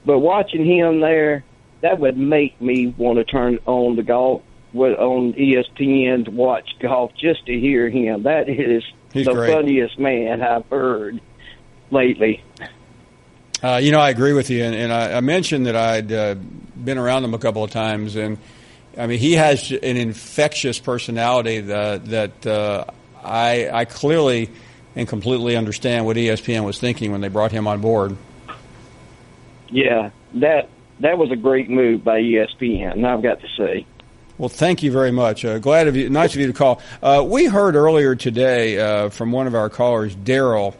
But watching him there, that would make me want to turn on the golf on ESPN to watch golf just to hear him. That is the funniest man I've heard lately. I agree with you, and I mentioned that I'd been around him a couple of times, and I mean, he has an infectious personality that I clearly and completely understand what ESPN was thinking when they brought him on board. Yeah, that was a great move by ESPN, I've got to say. Well, thank you very much. Nice of you to call. We heard earlier today from one of our callers, Darriel,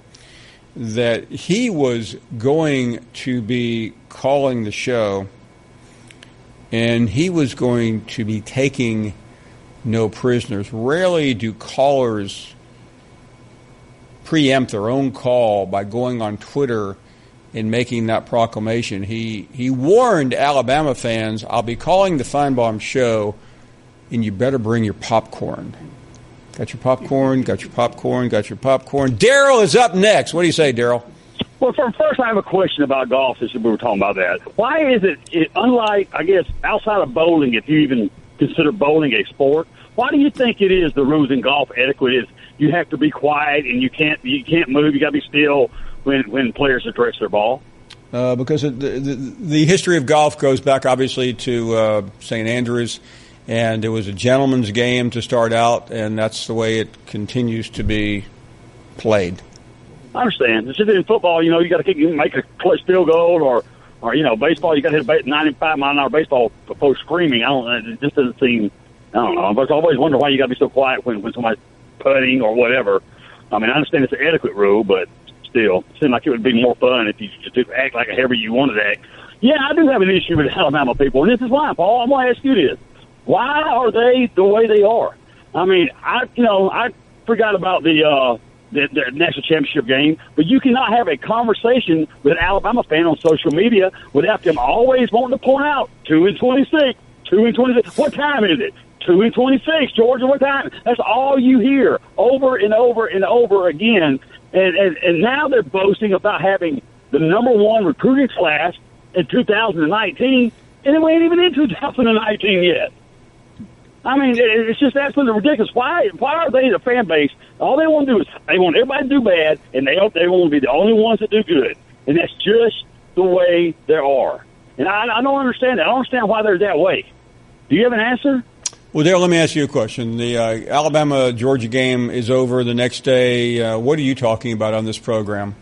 that he was going to be calling the show, and he was going to be taking no prisoners. Rarely do callers preempt their own call by going on Twitter and making that proclamation. He warned Alabama fans, I'll be calling the Finebaum Show, and you better bring your popcorn. Got your popcorn, got your popcorn, got your popcorn. Darriel is up next. What do you say, Darriel? Well, first, I have a question about golf, since we were talking about that. Why is it unlike, I guess, outside of bowling, if you even consider bowling a sport, why do you think it is the rules in golf etiquette is you have to be quiet and you can't move, you got to be still when players address their ball? Because the history of golf goes back, obviously, to St. Andrews, and it was a gentleman's game to start out, and that's the way it continues to be played. I understand. It's just in football, you got to make a clutch field goal, or baseball, you got to hit a 95-mile-an-hour baseball before screaming. It just doesn't seem. I don't know. But I always wonder why you got to be so quiet when somebody's putting or whatever. I mean, I understand it's an etiquette rule, but still, it seems like it would be more fun if you just act like however you wanted to act. Yeah, I do have an issue with Alabama people, and this is why, Paul. I'm going to ask you this: why are they the way they are? I mean, I forgot about the national championship game, but you cannot have a conversation with an Alabama fan on social media without them always wanting to point out 2-26, 2-26. What time is it? 2-26, Georgia. What time? That's all you hear over and over and over again. And now they're boasting about having the number one recruiting class in 2019, and we ain't even in 2019 yet. I mean, it's just absolutely ridiculous. Why are they the fan base? All they want to do is they want everybody to do bad, and they want to be the only ones that do good. And that's just the way they are. And I don't understand that. I don't understand why they're that way. Do you have an answer? Well, Darriel, let me ask you a question. The Alabama-Georgia game is over the next day. What are you talking about on this program?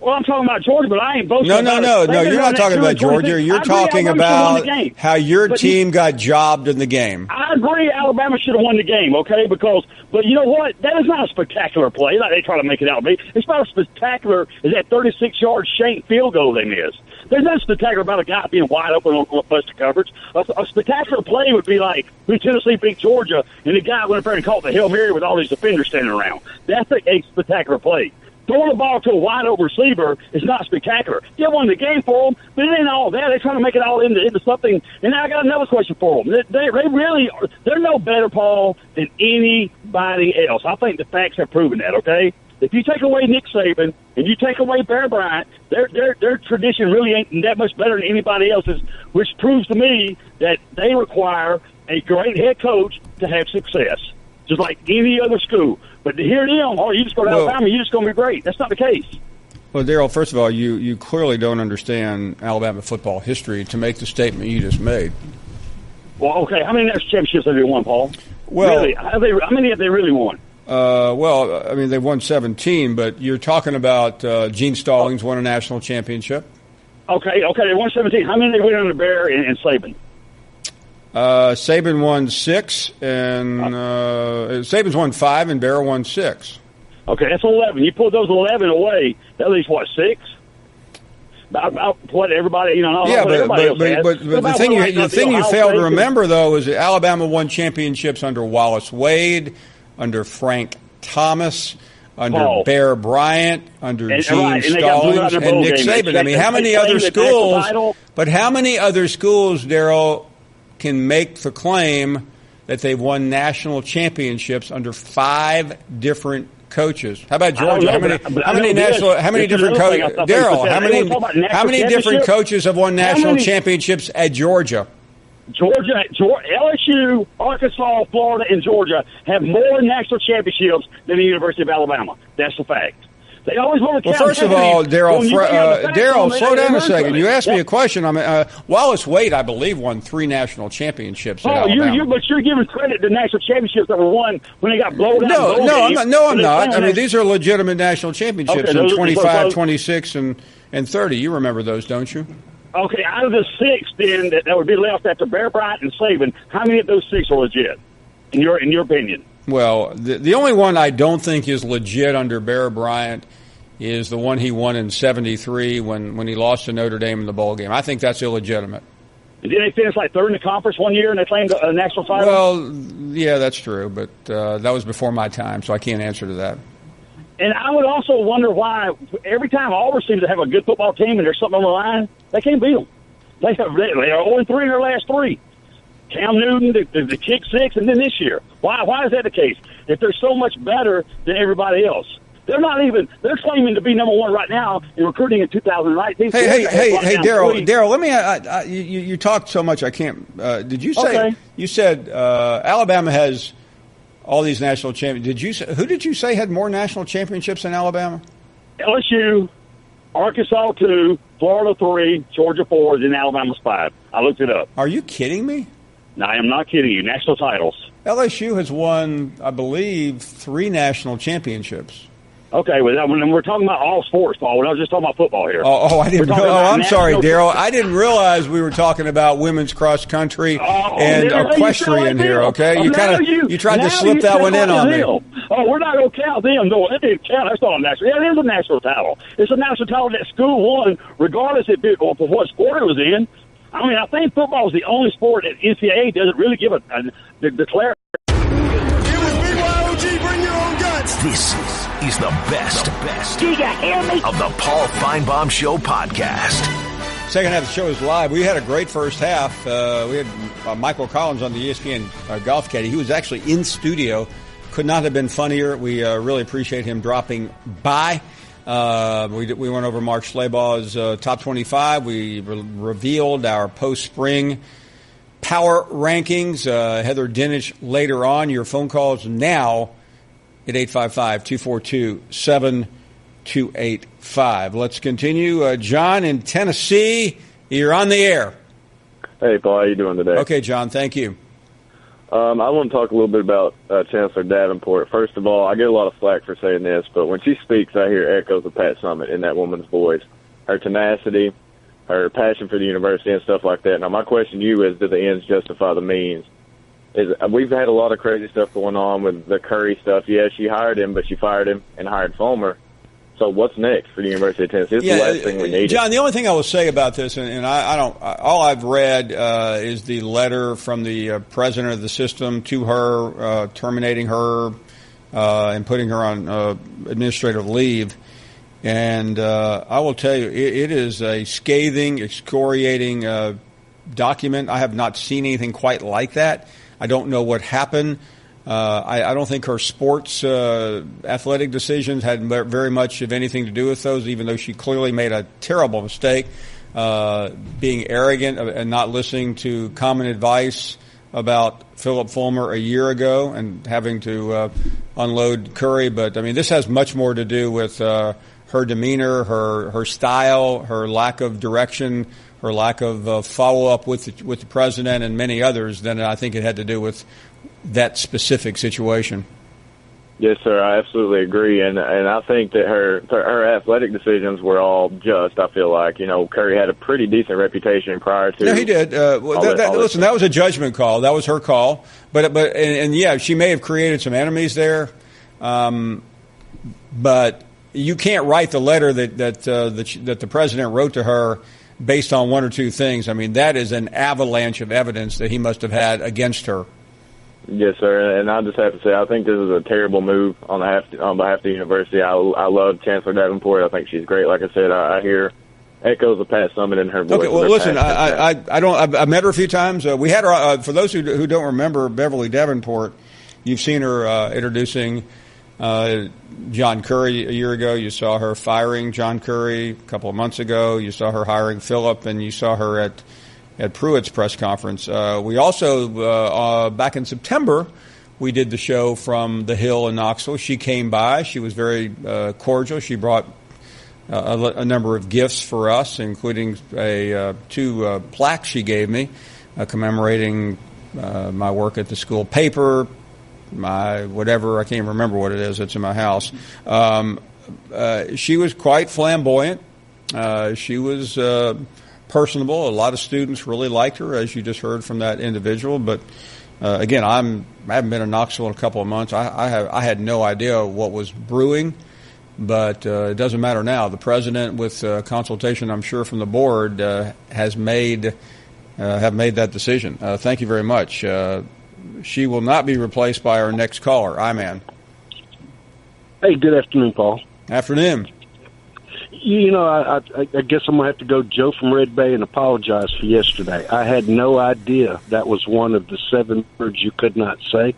Well, I'm talking about Georgia, but I ain't boasting No, about it. you're not talking about Georgia. You're talking about how your team got jobbed in the game. I agree Alabama should have won the game, okay? But you know what? That is not a spectacular play like they try to make it out to be. It's not as spectacular as that 36-yard shank field goal they missed. There's nothing spectacular about a guy being wide open on busted coverage. A spectacular play would be like when Tennessee beat Georgia and the guy went up there and caught the Hail Mary with all these defenders standing around. That's a spectacular play. Throwing the ball to a wide-open receiver is not spectacular. You won the game for them, but it ain't all that. They're trying to make it all into something. And now I got another question for them. They're no better, Paul, than anybody else. I think the facts have proven that, okay? If you take away Nick Saban and you take away Bear Bryant, their tradition really ain't that much better than anybody else's, which proves to me that they require a great head coach to have success, just like any other school. But to hear them, you just go to Alabama, you're just going to be great. That's not the case. Well, Darriel, first of all, you clearly don't understand Alabama football history to make the statement you just made. Well, okay, how many national championships have they won, Paul? Well, really? How many have they really won? Well, I mean, they've won 17, but you're talking about Gene Stallings won a national championship. Okay, they won 17. How many did they win under Bear and Saban? Saban won 6, and Saban's won 5, and Bear won 6. Okay, that's 11. You pull those 11 away, that leaves, 6? About what everybody, Yeah, but the thing you fail to remember, though, is that Alabama won championships under Wallace Wade, under Frank Thomas, under Bear Bryant, under Gene Stallings, and Nick Saban. I mean, how many other schools? But how many other schools, Darriel, can make the claim that they've won national championships under 5 different coaches? How about Georgia? How many different coaches? Darriel, how many different coaches have won national championships at Georgia? Georgia, LSU, Arkansas, Florida, and Georgia have more national championships than the University of Alabama. That's the fact. They always want to. Well, first of all, Darriel, slow down a second. You asked me a question. Wallace Wade, I believe, won 3 national championships. But you're giving credit to national championships that were won when they got blown out. I'm not. I mean, these are legitimate national championships in 25, 26, and 30. You remember those, don't you? Okay, out of the 6, then that would be left after Bear Bryant and Saban, how many of those 6 are legit, in your opinion? Well, the only one I don't think is legit under Bear Bryant is the one he won in '73 when he lost to Notre Dame in the bowl game. I think that's illegitimate. Did they finish 3rd in the conference one year and they claimed a national title? Well, yeah, that's true, but that was before my time, so I can't answer to that. And I would also wonder why every time Auburn seems to have a good football team and there's something on the line, they can't beat them. They are 0-3 in their last 3. Cam Newton, the kick 6, and then this year. Why is that the case? If they're so much better than everybody else. They're claiming to be number 1 right now in recruiting in 2019. Hey, Darriel, let me, you talked so much I can't, did you say, you said Alabama has all these national championships. Who did you say had more national championships than Alabama? LSU, Arkansas 2, Florida 3, Georgia 4, then Alabama's 5. I looked it up. Are you kidding me? No, I am not kidding you. National titles. LSU has won, I believe, 3 national championships. Okay, well, when we're talking about all sports, Paul, when I was just talking about football here. I didn't. I'm sorry, Darriel. I didn't realize we were talking about women's cross country and equestrian here. Okay, you tried to slip that one in on me. Oh, we're not going to count them. No, it didn't count. That's not a national. Yeah, it is a national title. It's a national title that school won, regardless of what sport it was in. I mean, I think football is the only sport that NCAA doesn't really give a declare. Bring your own guts. This is the best Do you hear me? of the Paul Finebaum Show podcast. Second half of the show is live. We had a great first half. We had Michael Collins on the ESPN Golf Caddy. He was actually in studio. Could not have been funnier. We really appreciate him dropping by. We went over Mark Schlabach's top 25. We revealed our post-spring power rankings. Heather Dinnich later on. Your phone calls now at 855-242-7285. Let's continue. John in Tennessee, you're on the air. Hey, Paul, how you doing today? Okay, John, thank you. I want to talk a little bit about Chancellor Davenport. First of all, I get a lot of flack for saying this, but when she speaks, I hear echoes of Pat Summitt in that woman's voice. Her tenacity, her passion for the university and stuff like that. Now, my question to you is, do the ends justify the means? We've had a lot of crazy stuff going on with the Curry stuff. Yeah, she hired him, but she fired him and hired Fulmer. So what's next for the University of Tennessee? It's the last thing we need. John, the only thing I will say about this, and I don't, all I've read is the letter from the president of the system to her, terminating her and putting her on administrative leave. And I will tell you, it is a scathing, excoriating document. I have not seen anything quite like that. I don't know what happened. I don't think her sports athletic decisions had very much of anything to do with those, even though she clearly made a terrible mistake, being arrogant and not listening to common advice about Philip Fulmer a year ago and having to unload Curry. But, I mean, this has much more to do with her demeanor, her style, her lack of direction, her lack of follow-up with the president and many others than I think it had to do with that specific situation. Yes, sir. I absolutely agree, and I think that her athletic decisions were all just. I feel like Curry had a pretty decent reputation prior to. Yeah, he did. Listen, that was a judgment call. That was her call. But yeah, she may have created some enemies there. But you can't write the letter that the president wrote to her based on one or two things. I mean, that is an avalanche of evidence that he must have had against her. Yes, sir, and I just have to say, I think this is a terrible move on behalf of the university. I love Chancellor Davenport. I think she's great. Like I said, I hear echoes of Pat Summitt in her voice. Okay, well, listen, I met her a few times. We had her, for those who don't remember Beverly Davenport, you've seen her introducing John Curry a year ago. You saw her firing John Curry a couple of months ago. You saw her hiring Phillip, and you saw her at Pruitt's press conference. We also, back in September, we did the show from the Hill in Knoxville. She came by. She was very cordial. She brought a number of gifts for us, including two plaques she gave me commemorating my work at the school paper, my whatever, I can't remember what it is. It's in my house. She was quite flamboyant. She was personable. A lot of students really liked her, as you just heard from that individual. But again, I haven't been in Knoxville in a couple of months. I had no idea what was brewing, but it doesn't matter now. The president, with consultation, I'm sure, from the board, have made that decision. Thank you very much. She will not be replaced by our next caller, I-Man. Hey, good afternoon, Paul. Afternoon. I guess I'm going to have to go Joe from Red Bay and apologize for yesterday. I had no idea that was one of the 7 words you could not say.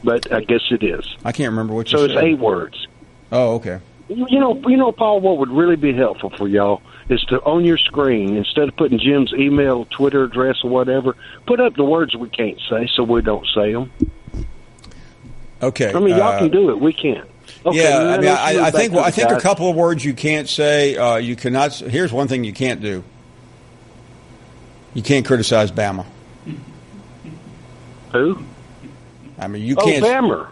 But I guess it is. I can't remember what you said. So it's 8 words. Oh, okay. Paul, what would really be helpful for y'all is to, on your screen, instead of putting Jim's email, Twitter address, or whatever, put up the words we can't say so we don't say them. Okay. I mean, y'all can do it. We can't. Okay, yeah, I mean, I think a couple of words you can't say. You cannot. Here's one thing you can't do. You can't criticize Bama. Who? I mean, you can't. Bammer.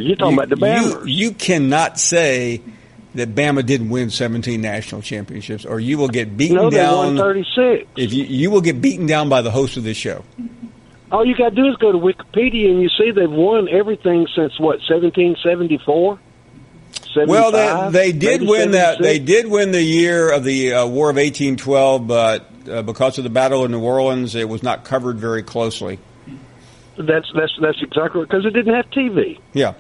You're talking about the Bammers. You cannot say that Bama didn't win 17 national championships, or you will get beaten down. No, they won 36. If you will get beaten down by the host of this show. All you got to do is go to Wikipedia, and you see they've won everything since, 1774? Well, they did win that. They did win the year of the War of 1812, but because of the Battle of New Orleans, it was not covered very closely. That's exactly right, because it didn't have TV. Yeah.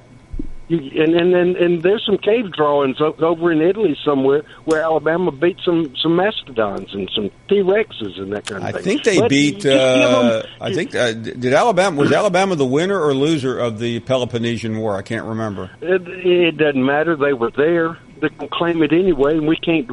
And there's some cave drawings over in Italy somewhere where Alabama beat some mastodons and some T-Rexes and that kind of thing. I think they beat. Did Alabama the winner or loser of the Peloponnesian War? I can't remember. It doesn't matter. They were there. They can claim it anyway, and we can't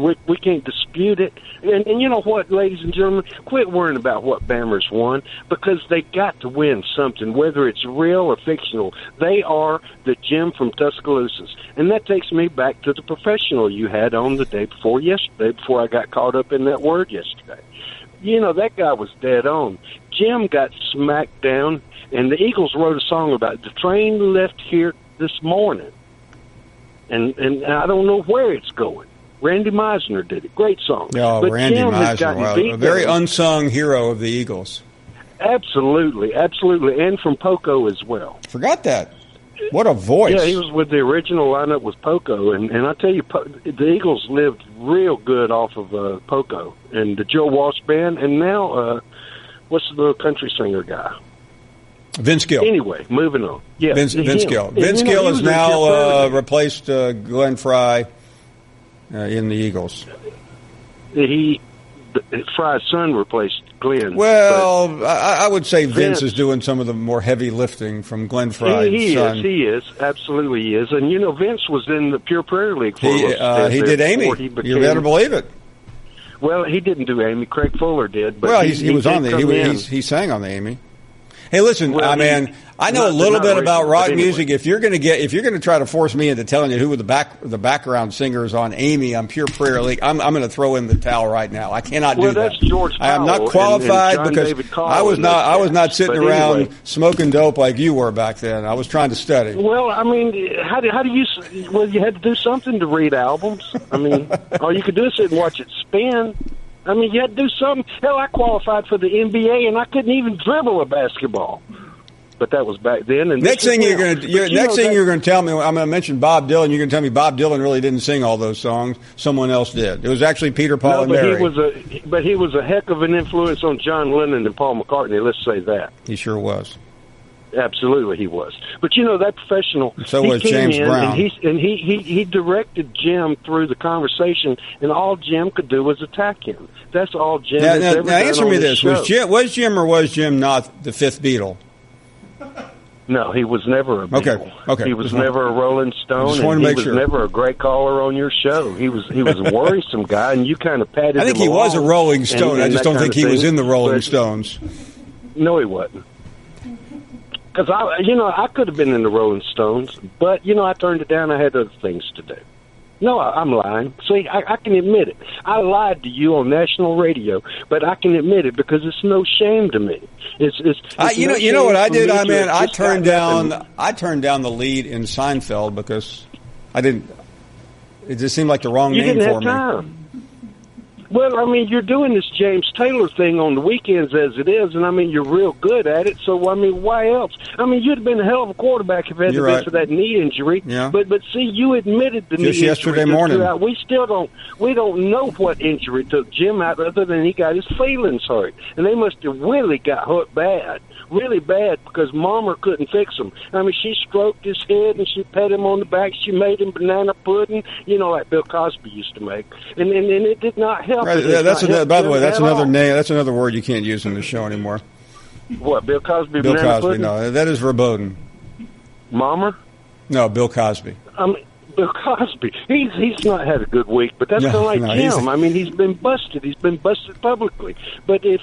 dispute it. And you know what, ladies and gentlemen, quit worrying about what Bammers won, because they got to win something, whether it's real or fictional. They are the Jim from Tuscaloosa's, and that takes me back to the professional you had on the day before yesterday, before I got caught up in that word yesterday. You know, that guy was dead on. Jim got smacked down, and the Eagles wrote a song about it. The train left here this morning. And I don't know where it's going. Randy Meisner did it. Great song. Oh, but Randy Jim Meisner, a very unsung hero of the Eagles. Absolutely. And from Poco as well. Forgot that. What a voice. Yeah, he was with the original lineup with Poco. And I tell you, the Eagles lived real good off of Poco and the Joe Walsh Band. And now, what's the country singer guy? Vince Gill. Anyway, moving on. Yeah, Vince Gill. Vince Gill has now replaced Glenn Fry in the Eagles. Fry's son replaced Glenn. Well, I would say Vince is doing some of the more heavy lifting from Glenn Fry's son. He is. Absolutely he is. And, you know, Vince was in the Pure Prairie League for us. He did Amy. You better believe it. Well, he didn't do Amy. Craig Fuller did. But well, he was on the. He sang on the Amy. Hey, listen, man. I know a little bit about rock music. If you're going to try to force me into telling you who were the background singers on Amy on Pure Prairie League, I'm going to throw in the towel right now. I cannot do that. Well, that's George Powell. I am not qualified because I was not sitting around smoking dope like you were back then. I was trying to study. Well, I mean, how do you? Well, you had to do something to read albums. I mean, all you could do is sit and watch it spin. I mean, you had to do something. Hell, I qualified for the NBA, and I couldn't even dribble a basketball. But that was back then. And next thing you're going to tell me, I'm going to mention Bob Dylan. You're going to tell me Bob Dylan really didn't sing all those songs. Someone else did. It was actually Peter, Paul, and Mary. But he was a heck of an influence on John Lennon and Paul McCartney. Let's say that. He sure was. Absolutely, he was. But you know that professional. So was James Brown. And he directed Jim through the conversation, and all Jim could do was attack him. That's all Jim. Now answer me this: was Jim or was Jim not the fifth Beatle? No, he was never a Beatle. Okay. He was never a Rolling Stone, and he was never a great caller on your show. He was a worrisome guy, and you kind of patted him. I think he was a Rolling Stone. I just don't think he was in the Rolling Stones. No, he wasn't. Because I could have been in the Rolling Stones, but I turned it down. I had other things to do. No, I'm lying. See, I can admit it. I lied to you on national radio, but I can admit it because it's no shame to me. It's you know what I did? I turned down the lead in Seinfeld because I didn't. It just seemed like the wrong name for me. Time. Well, I mean, you're doing this James Taylor thing on the weekends as it is, and I mean, you're real good at it. So, I mean, why else? I mean, you'd have been a hell of a quarterback if it hadn't been for that knee injury. Yeah. But see, you admitted the just knee yesterday injury. morning. We don't know what injury took Jim out other than he got his feelings hurt, and they must have really got hurt bad. Really bad because Mama couldn't fix him. I mean, she stroked his head and she pat him on the back. She made him banana pudding, like Bill Cosby used to make, and it did not help. Right, by the way, that's another name. That's another word you can't use in the show anymore. What, Bill Cosby? Bill banana Cosby. Pudding? No, that is verboten. Mama? No, Bill Cosby. Bill Cosby. He's not had a good week, but that's kind of like Jim. I mean, he's been busted. He's been busted publicly. But if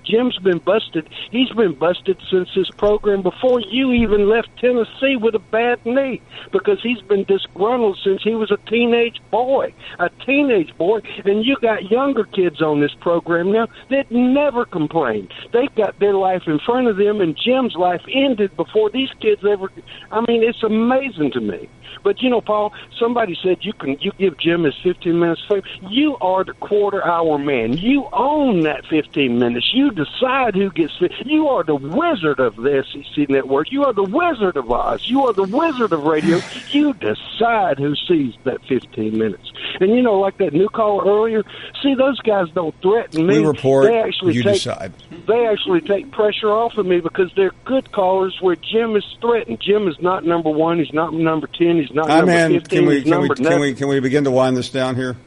Jim's been busted, he's been busted since his program before you even left Tennessee with a bad knee, because he's been disgruntled since he was a teenage boy. And you got younger kids on this program now that never complain. They've got their life in front of them, and Jim's life ended before these kids ever. I mean, it's amazing to me. But, you know, Paul, somebody said you give Jim his 15 minutes. You are the quarter-hour man. You own that 15 minutes. You decide who gets it. You are the wizard of the SEC Network. You are the wizard of Oz. You are the wizard of radio. You decide who sees that 15 minutes. And, you know, like that new caller earlier, see, those guys don't threaten me. We report, you decide. They actually take pressure off of me because they're good callers where Jim is threatened. Jim is not number 1. He's not number 10. He's not number 15. Can we begin to wind this down here?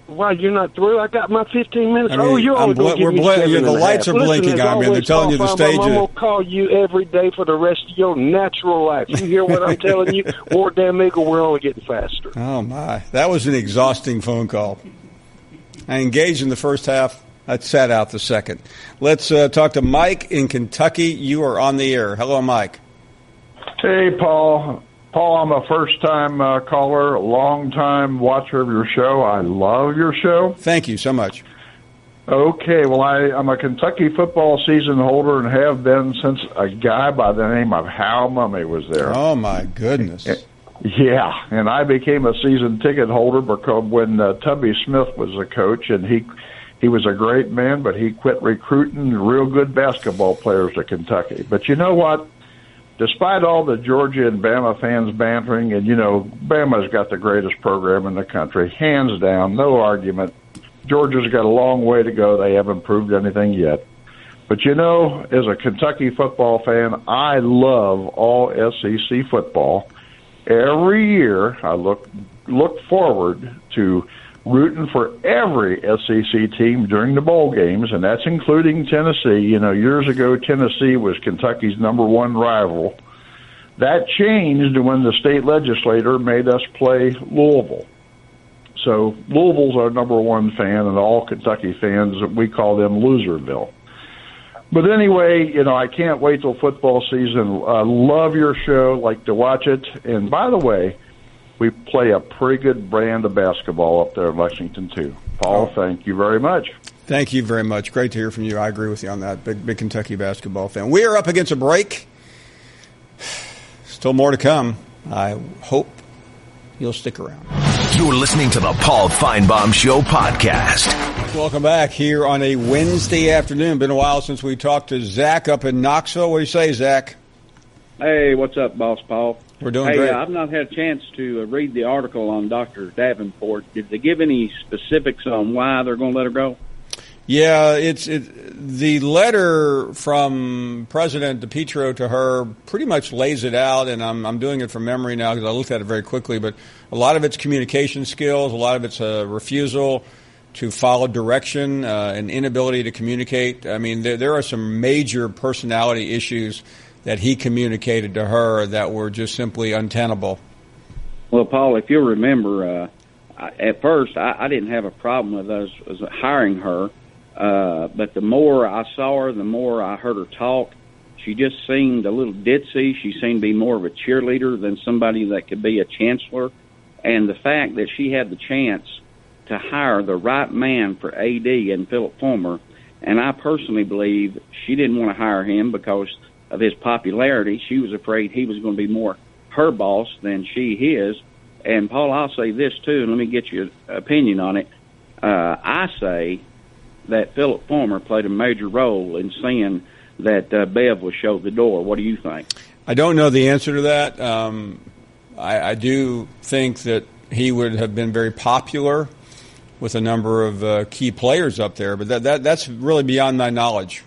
Why, you're not through? I got my 15 minutes. I mean, you're only going to give me 7.5. The lights are blinking on me, and they're telling you the stage I'm going to call you every day for the rest of your natural life. You hear what I'm telling you? War damn eagle, we're only getting faster. Oh, my. That was an exhausting phone call. I engaged in the first half. I sat out the second. Let's talk to Mike in Kentucky. You are on the air. Hello, Mike. Hey, Paul. Paul, I'm a first-time caller, long-time watcher of your show. I love your show. Thank you so much. Okay, well, I'm a Kentucky football season holder and have been since a guy by the name of Hal Mummy was there. Oh, my goodness. Yeah, and I became a season ticket holder because when Tubby Smith was the coach, and he was a great man, but he quit recruiting real good basketball players to Kentucky. But you know what? Despite all the Georgia and Bama fans bantering, and, you know, Bama's got the greatest program in the country, hands down, no argument. Georgia's got a long way to go. They haven't proved anything yet. But, you know, as a Kentucky football fan, I love all SEC football. Every year I look forward to rooting for every SEC team during the bowl games, and that's including Tennessee. You know, years ago, Tennessee was Kentucky's number 1 rival. That changed when the state legislature made us play Louisville. So Louisville's our number 1 fan, and all Kentucky fans, we call them Loserville. But anyway, you know, I can't wait till football season. I love your show, like to watch it. And by the way, we play a pretty good brand of basketball up there in Lexington, too. Paul, thank you very much. Thank you very much. Great to hear from you. I agree with you on that. Big Kentucky basketball fan. We are up against a break. Still more to come. I hope you'll stick around. You're listening to the Paul Finebaum Show podcast. Welcome back here on a Wednesday afternoon. Been a while since we talked to Zach up in Knoxville. What do you say, Zach? Hey, what's up, Boss Paul? We're doing great. I've not had a chance to read the article on Dr. Davenport. Did they give any specifics on why they're going to let her go? Yeah, the letter from President DiPietro to her pretty much lays it out, and I'm doing it from memory now because I looked at it very quickly, but a lot of it's communication skills, a lot of it's a refusal to follow direction, an inability to communicate. I mean, there are some major personality issues that he communicated to her that were just simply untenable. Well, Paul, if you'll remember, at first I didn't have a problem with us hiring her, but the more I saw her, the more I heard her talk. She just seemed a little ditzy. She seemed to be more of a cheerleader than somebody that could be a chancellor. And the fact that she had the chance to hire the right man for AD and Philip Fulmer, and I personally believe she didn't want to hire him because of his popularity. She was afraid he was going to be more her boss than she his. And, Paul, I'll say this, too, and let me get your opinion on it. I say that Philip Fulmer played a major role in seeing that Bev was showed the door. What do you think? I don't know the answer to that. I do think that he would have been very popular with a number of key players up there, but that's really beyond my knowledge.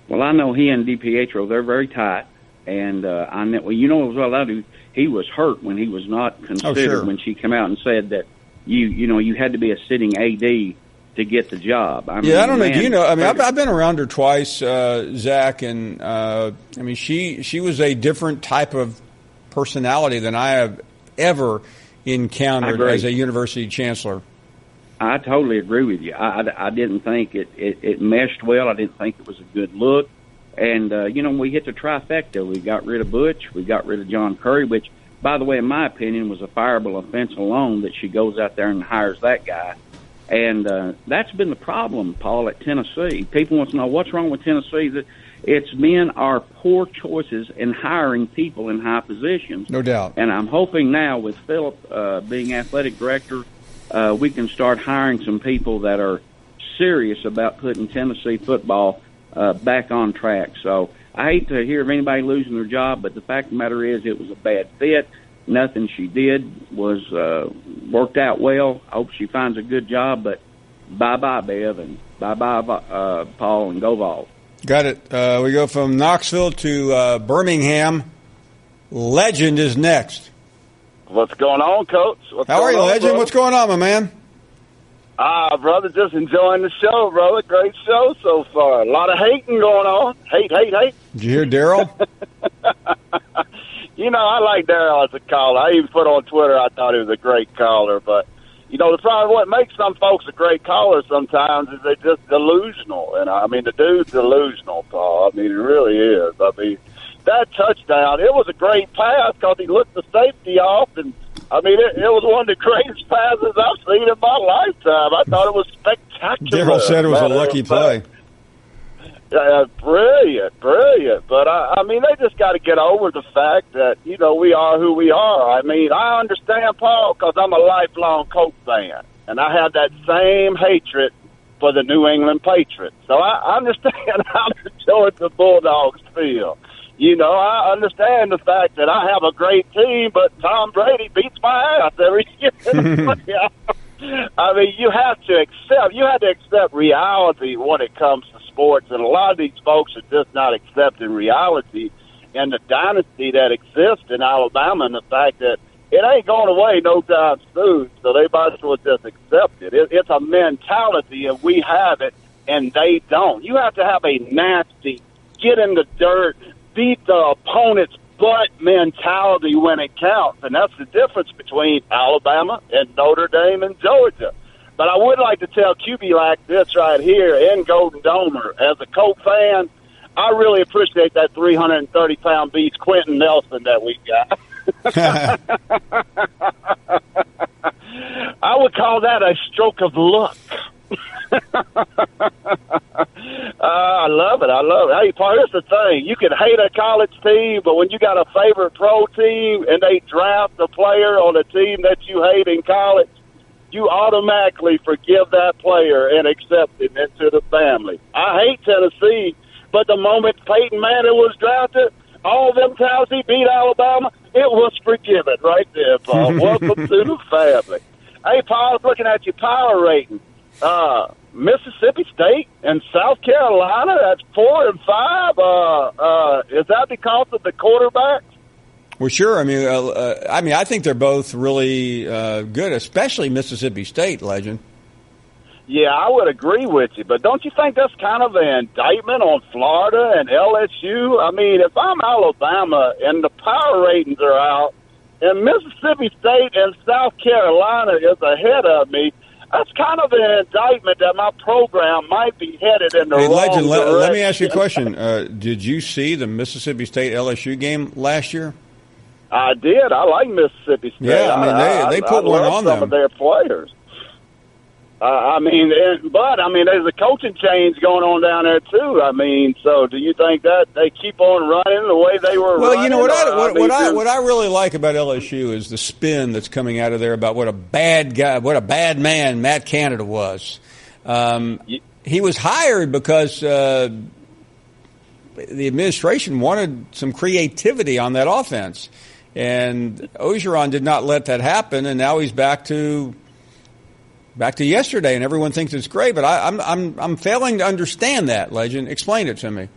Well, I know he and DiPietro, they're very tight, and I know, well, you know as well I do, he was hurt when he was not considered when she came out and said that you had to be a sitting AD to get the job. I mean, I don't know. Do you know? I mean, I've been around her twice, Zach, and I mean, she was a different type of personality than I have ever encountered as a university chancellor. I totally agree with you. I didn't think it meshed well. I didn't think it was a good look. And, we hit the trifecta. We got rid of Butch. We got rid of John Curry, which, by the way, in my opinion, was a fireable offense alone that she goes out there and hires that guy. And that's been the problem, Paul, at Tennessee. People want to know what's wrong with Tennessee. It's men are poor choices in hiring people in high positions. No doubt. And I'm hoping now with Philip being athletic director, we can start hiring some people that are serious about putting Tennessee football back on track. So I hate to hear of anybody losing their job, but the fact of the matter is it was a bad fit. Nothing she did was worked out well. I hope she finds a good job, but bye-bye, Bev, and bye-bye, Paul, and go Vols. Got it. We go from Knoxville to Birmingham. Legend is next. What's going on, Coach? How are you, Legend? Brother? What's going on, my man? Brother, just enjoying the show, brother. Great show so far. A lot of hating going on. Hate. Did you hear Darriel? I like Darriel as a caller. I even put on Twitter I thought he was a great caller. But, the problem, what makes some folks a great caller sometimes is they're just delusional. And, the dude's delusional, Paul. He really is. That touchdown, it was a great pass because he looked the safety off. And, it was one of the greatest passes I've seen in my lifetime. I thought it was spectacular. Darriel said it was a lucky play. Brilliant. But, they just got to get over the fact that, we are who we are. I understand, Paul, because I'm a lifelong Colts fan. And I have that same hatred for the New England Patriots. So I understand how the Georgia Bulldogs feel. I understand the fact that I have a great team, but Tom Brady beats my ass every year. You have to accept reality when it comes to sports, and a lot of these folks are just not accepting reality and the dynasty that exists in Alabama and the fact that it ain't going away no time soon, so they might as well just accept it. It's a mentality, and we have it, and they don't. You have to have a nasty, get in the dirt, beat the opponent's butt mentality when it counts, and that's the difference between Alabama and Notre Dame and Georgia. But I would like to tell QB like this right here in Golden Domer, as a Colt fan, I really appreciate that 330-pound beast Quentin Nelson that we got. I would call that a stroke of luck. I love it. Hey, Paul, here's the thing. You can hate a college team, but when you got a favorite pro team and they draft a player on a team that you hate in college, you automatically forgive that player and accept him into the family. I hate Tennessee, but the moment Peyton Manning was drafted, all them times he beat Alabama, it was forgiven right there, Paul. Welcome to the family. Hey, Paul, I was looking at your power rating. Mississippi State and South Carolina, that's 4 and 5. Is that because of the quarterbacks? Well, sure. I think they're both really good, especially Mississippi State, Legend. Yeah, I would agree with you, but don't you think that's kind of an indictment on Florida and LSU? If I'm Alabama and the power ratings are out, and Mississippi State and South Carolina is ahead of me, that's kind of an indictment that my program might be headed in the wrong Legend, direction. let me ask you a question. Did you see the Mississippi State LSU game last year? I did. I like Mississippi State. Yeah, they put one on them. Some of their players. There's a coaching change going on down there too. So do you think that they keep on running the way they were? Well, running? What I really like about LSU is the spin that's coming out of there about what a bad guy, what a bad man Matt Canada was. He was hired because the administration wanted some creativity on that offense, and Orgeron did not let that happen, and now he's back to yesterday, and everyone thinks it's great, but I'm failing to understand that, Legend. Explain it to me.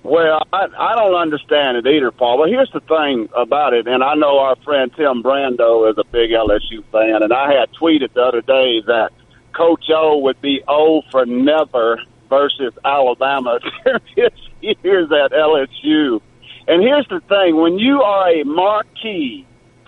Well, I don't understand it either, Paul. But here's the thing about it, and I know our friend Tim Brando is a big LSU fan, and I had tweeted the other day that Coach O would be 0 for never versus Alabama his years at LSU. And here's the thing. When you are a marquee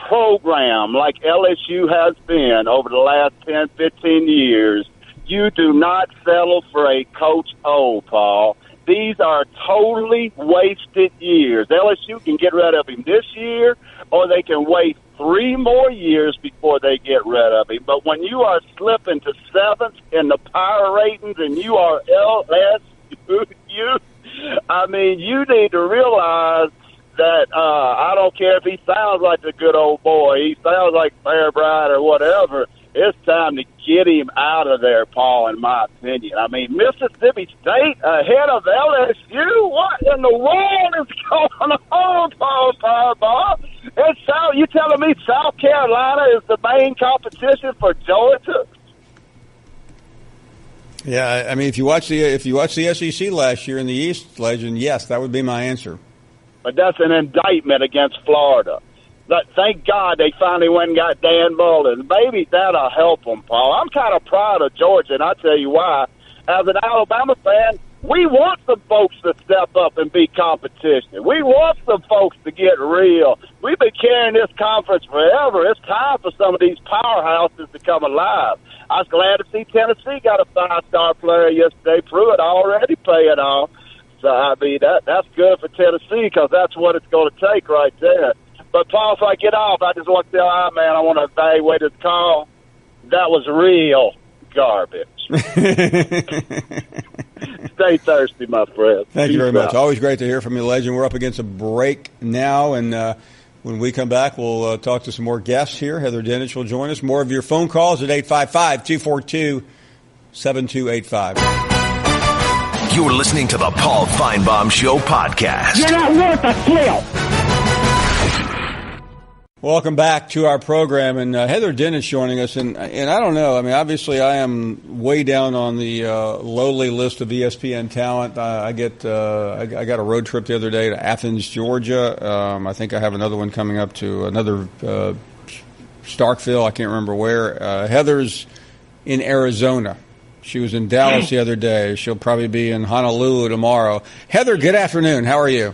program like LSU has been over the last 10, 15 years, you do not settle for a Coach O, Paul. These are totally wasted years. LSU can get rid of him this year, or they can wait 3 more years before they get rid of him. But when you are slipping to 7th in the power ratings and you are LSU, you need to realize that I don't care if he sounds like a good old boy, he sounds like Fairbright or whatever. It's time to get him out of there, Paul, in my opinion. I mean, Mississippi State ahead of LSU? What in the world is going on, Paul Finebaum? You telling me South Carolina is the main competition for Georgia? Yeah, I mean, if you watch the SEC last year in the East, Legend, yes, that would be my answer. But that's an indictment against Florida. But thank God they finally went and got Dan Mullen. Maybe that'll help them, Paul. I'm kind of proud of Georgia, and I'll tell you why. As an Alabama fan, we want some folks to step up and be competition. We want some folks to get real. We've been carrying this conference forever. It's time for some of these powerhouses to come alive. I was glad to see Tennessee got a 5-star player yesterday. Pruitt already paying off. So, I mean, that's good for Tennessee because that's what it's going to take right there. But, Paul, if I get off, I just want to tell man, I want to evaluate his call. That was real garbage. Stay thirsty, my friend. Thank you very much. Always great to hear from you, Legend. We're up against a break now, and when we come back, we'll talk to some more guests here. Heather Dinnich will join us. More of your phone calls at 855-242-7285. You're listening to the Paul Finebaum Show podcast. You're not worth a flip. Welcome back to our program, and Heather Dinnich joining us. And I don't know. I mean, obviously, I am way down on the lowly list of ESPN talent. I got a road trip the other day to Athens, Georgia. I think I have another one coming up to another Starkville. I can't remember where. Heather's in Arizona. She was in Dallas the other day. She'll probably be in Honolulu tomorrow. Heather, good afternoon. How are you?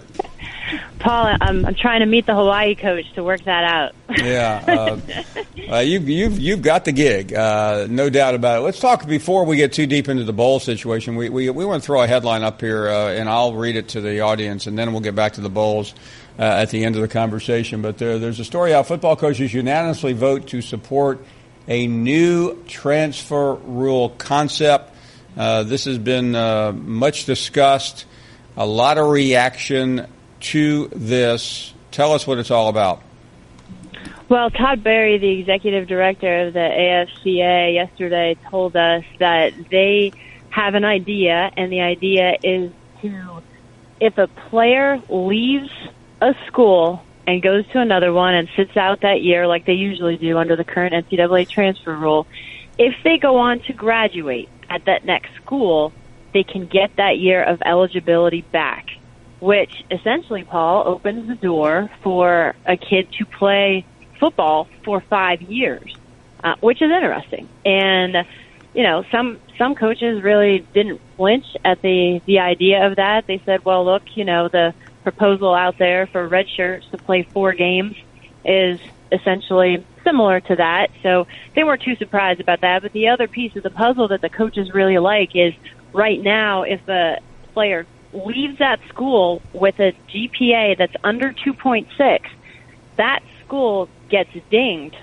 Paul, I'm trying to meet the Hawaii coach to work that out. Yeah, you've got the gig, no doubt about it. Let's talk before we get too deep into the bowl situation. We want to throw a headline up here, and I'll read it to the audience, and then we'll get back to the bowls at the end of the conversation. But there's a story out: football coaches unanimously vote to support a new transfer rule concept. This has been much discussed, a lot of reaction to this. Tell us what it's all about. Well, Todd Berry, the executive director of the AFCA, yesterday told us that they have an idea, and the idea is to, if a player leaves a school and goes to another one and sits out that year like they usually do under the current NCAA transfer rule, if they go on to graduate at that next school, they can get that year of eligibility back, which essentially, Paul, opens the door for a kid to play football for 5 years, which is interesting. And, you know, some coaches really didn't flinch at the idea of that. They said, well, look, you know, the proposal out there for red shirts to play 4 games is essentially similar to that. So they weren't too surprised about that. But the other piece of the puzzle that the coaches really like is right now, if a player leaves that school with a GPA that's under 2.6, that school gets dinged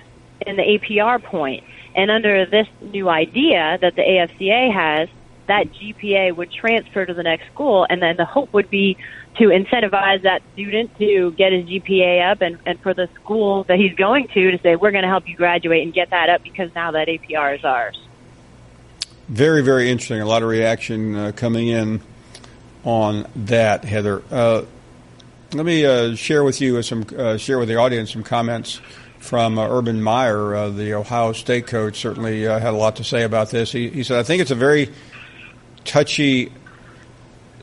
in the APR point. And under this new idea that the AFCA has, that GPA would transfer to the next school, and then the hope would be to incentivize that student to get his GPA up, and for the school that he's going to say, we're going to help you graduate and get that up because now that APR is ours. Very, very interesting. A lot of reaction coming in on that, Heather. Let me share with you share with the audience some comments from Urban Meyer, the Ohio State coach. Certainly had a lot to say about this. He said, I think it's a very touchy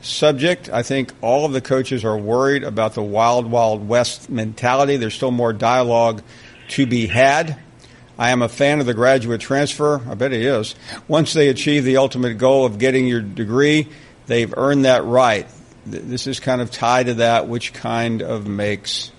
subject. I think all of the coaches are worried about the wild, wild west mentality. There's still more dialogue to be had. I am a fan of the graduate transfer. I bet he is. Once they achieve the ultimate goal of getting your degree, they've earned that right. This is kind of tied to that, which kind of makes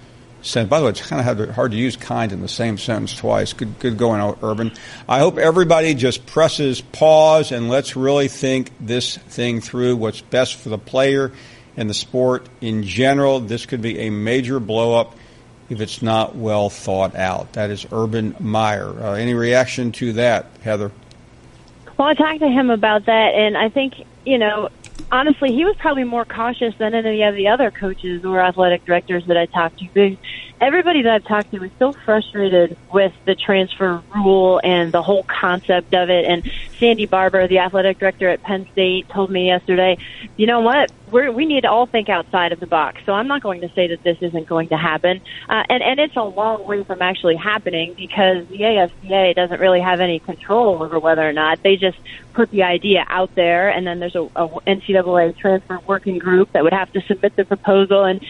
sense. By the way, it's kind of hard to use kind in the same sentence twice. Good going, Urban. I hope everybody just presses pause and let's really think this thing through, what's best for the player and the sport in general. This could be a major blow-up if it's not well thought out. That is Urban Meyer. Any reaction to that, Heather? Well, I talked to him about that, and I think, honestly, he was probably more cautious than any of the other coaches or athletic directors that I talked to. Everybody that I've talked to was so frustrated with the transfer rule and the whole concept of it. And Sandy Barber, the athletic director at Penn State, told me yesterday, you know what, we need to all think outside of the box. So I'm not going to say that this isn't going to happen. And it's a long way from actually happening because the ASBA doesn't really have any control over whether or not. They just put the idea out there, and then there's a NCAA transfer working group that would have to submit the proposal, and,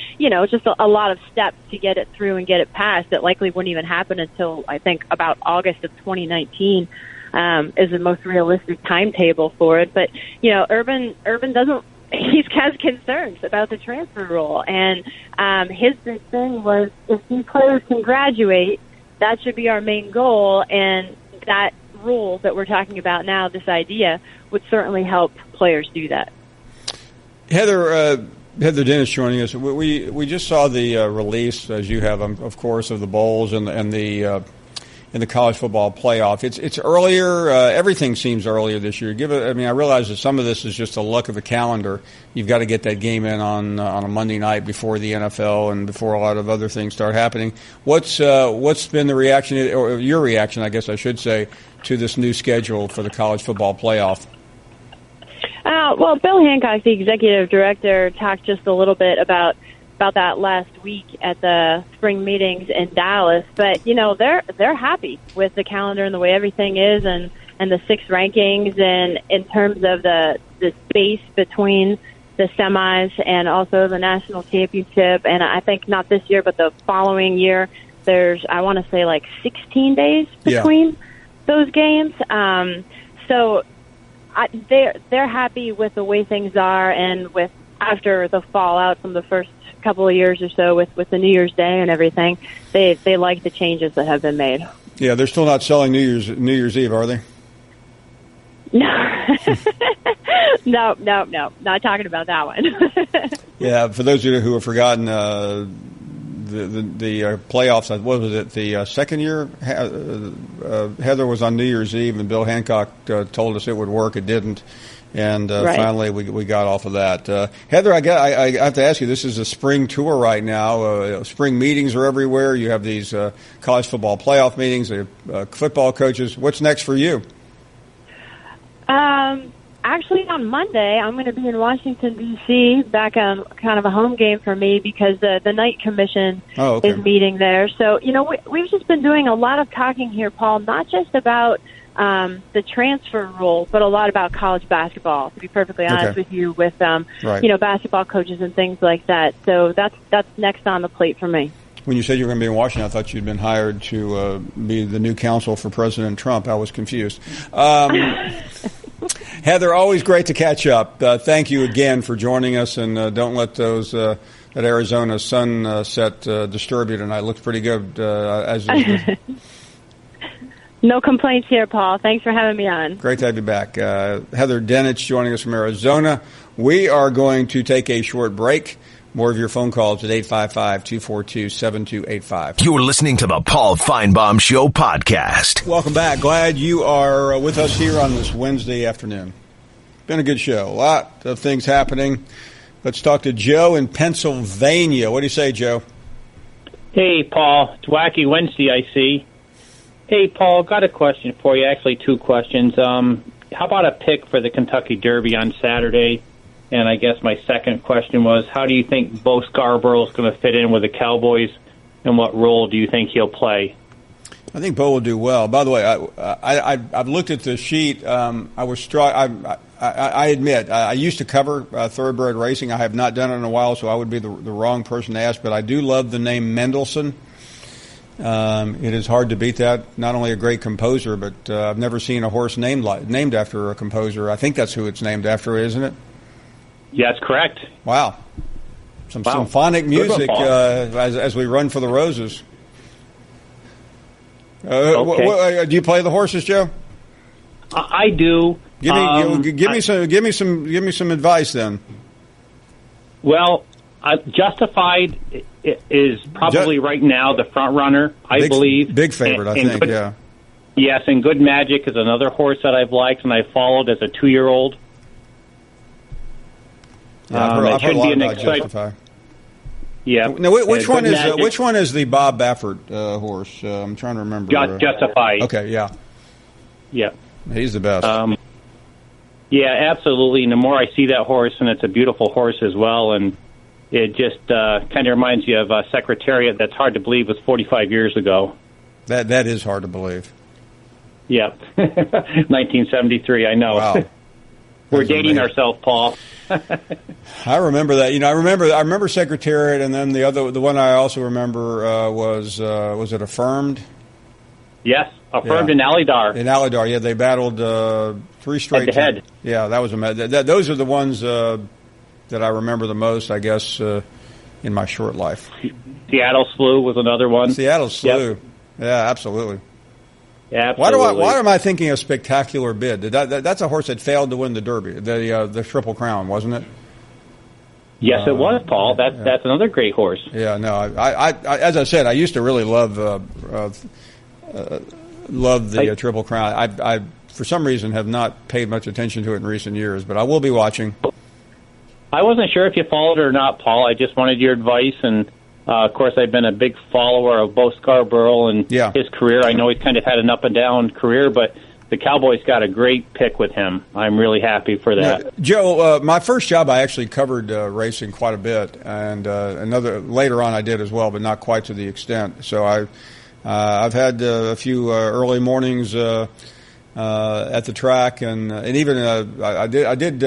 just a lot of steps to get it through and get it passed that likely wouldn't even happen until, I think, about August of 2019 is the most realistic timetable for it. But, Urban doesn't, he has concerns about the transfer rule, and his big thing was if these players can graduate, that should be our main goal, and that rule that we're talking about now, this idea, would certainly help players do that. Heather Dinnich joining us. We just saw the release, as you have, of course, of the bowls and the college football playoff. It's earlier. Everything seems earlier this year. I realize that some of this is just a luck of the calendar. You've got to get that game in on a Monday night before the NFL and before a lot of other things start happening. What's been the reaction, or your reaction, I guess I should say, to this new schedule for the college football playoff? Well, Bill Hancock, the executive director, talked just a little bit about that last week at the spring meetings in Dallas. But, they're happy with the calendar and the way everything is and the 6 rankings and in terms of the space between the semis and also the national championship. And I think not this year, but the following year, there's, I want to say, like 16 days between those games. So they're happy with the way things are, and with after the fallout from the first couple of years or so with the New Year's Day and everything, they like the changes that have been made. Yeah, they're still not selling New Year's Eve, are they? No, not talking about that one. Yeah, for those of you who have forgotten, the playoffs, what was it, the second year? Heather was on New Year's Eve, and Bill Hancock told us it would work. It didn't. And finally, we got off of that. Heather, I have to ask you, this is a spring tour right now. Spring meetings are everywhere. You have these college football playoff meetings, football coaches. What's next for you? Actually, on Monday, I'm going to be in Washington, D.C., back on kind of a home game for me because the Night Commission is meeting there. So, we've just been doing a lot of talking here, Paul, not just about the transfer rule, but a lot about college basketball, to be perfectly honest with you, with, basketball coaches and things like that. So that's next on the plate for me. When you said you were going to be in Washington, I thought you'd been hired to be the new counsel for President Trump. I was confused. Heather, always great to catch up. Thank you again for joining us, and don't let that Arizona sunset disturb you tonight. It looks pretty good. No complaints here, Paul. Thanks for having me on. Great to have you back. Heather Dinnich joining us from Arizona. We are going to take a short break. More of your phone calls at 855-242-7285. You're listening to the Paul Finebaum Show podcast. Welcome back. Glad you are with us here on this Wednesday afternoon. Been a good show. A lot of things happening. Let's talk to Joe in Pennsylvania. What do you say, Joe? Hey, Paul. It's Wacky Wednesday, I see. Hey, Paul, got a question for you. Actually, 2 questions. How about a pick for the Kentucky Derby on Saturday? And I guess my second question was, how do you think Bo Scarborough is going to fit in with the Cowboys, and what role do you think he'll play? I think Bo will do well. By the way, I've looked at the sheet. I was struck. I admit, I used to cover thoroughbred racing. I have not done it in a while, so I would be the wrong person to ask. But I do love the name Mendelssohn. It is hard to beat that. Not only a great composer, but I've never seen a horse named after a composer. I think that's who it's named after, isn't it? Yeah, that's correct. Wow. Some symphonic music as we run for the roses. Do you play the horses, Joe? I do. Give me some advice then. Well, Justified is probably right now the front runner, I believe. Big favorite, I think. Yeah. Yes, and Good Magic is another horse that I've liked and I followed as a 2-year-old. Yeah, I've heard a lot about Justify. Yeah. Now, which one is the Bob Baffert horse? I'm trying to remember. Justify. Okay, yeah. Yeah. He's the best. Yeah, absolutely. And the more I see that horse, and it's a beautiful horse as well, and it just kind of reminds you of Secretariat. That's hard to believe was 45 years ago. That is hard to believe. Yeah. 1973, I know. Wow. We're dating ourselves, Paul. I remember that. I remember Secretariat, and then the one I also remember was it Affirmed? Yes, Affirmed in Alydar. In Alydar, yeah, they battled 3 straight head. Yeah, that was those are the ones that I remember the most, I guess, in my short life. Seattle Slew was another one. Seattle Slew, yep. Yeah, absolutely. Absolutely. Why am I thinking of Spectacular Bid? That's a horse that failed to win the Derby, the Triple Crown, wasn't it? Yes, it was, Paul. That's another great horse. Yeah, no, I as I said, I used to really love the Triple Crown. I for some reason have not paid much attention to it in recent years, but I will be watching. I wasn't sure if you followed it or not, Paul. I just wanted your advice, and of course, I've been a big follower of Bo Scarborough and his career. I know he's kind of had an up-and-down career, but the Cowboys got a great pick with him. I'm really happy for that. Now, Joe, my first job, I actually covered racing quite a bit, and later on I did as well, but not quite to the extent. So I've had a few early mornings at the track, and even I did.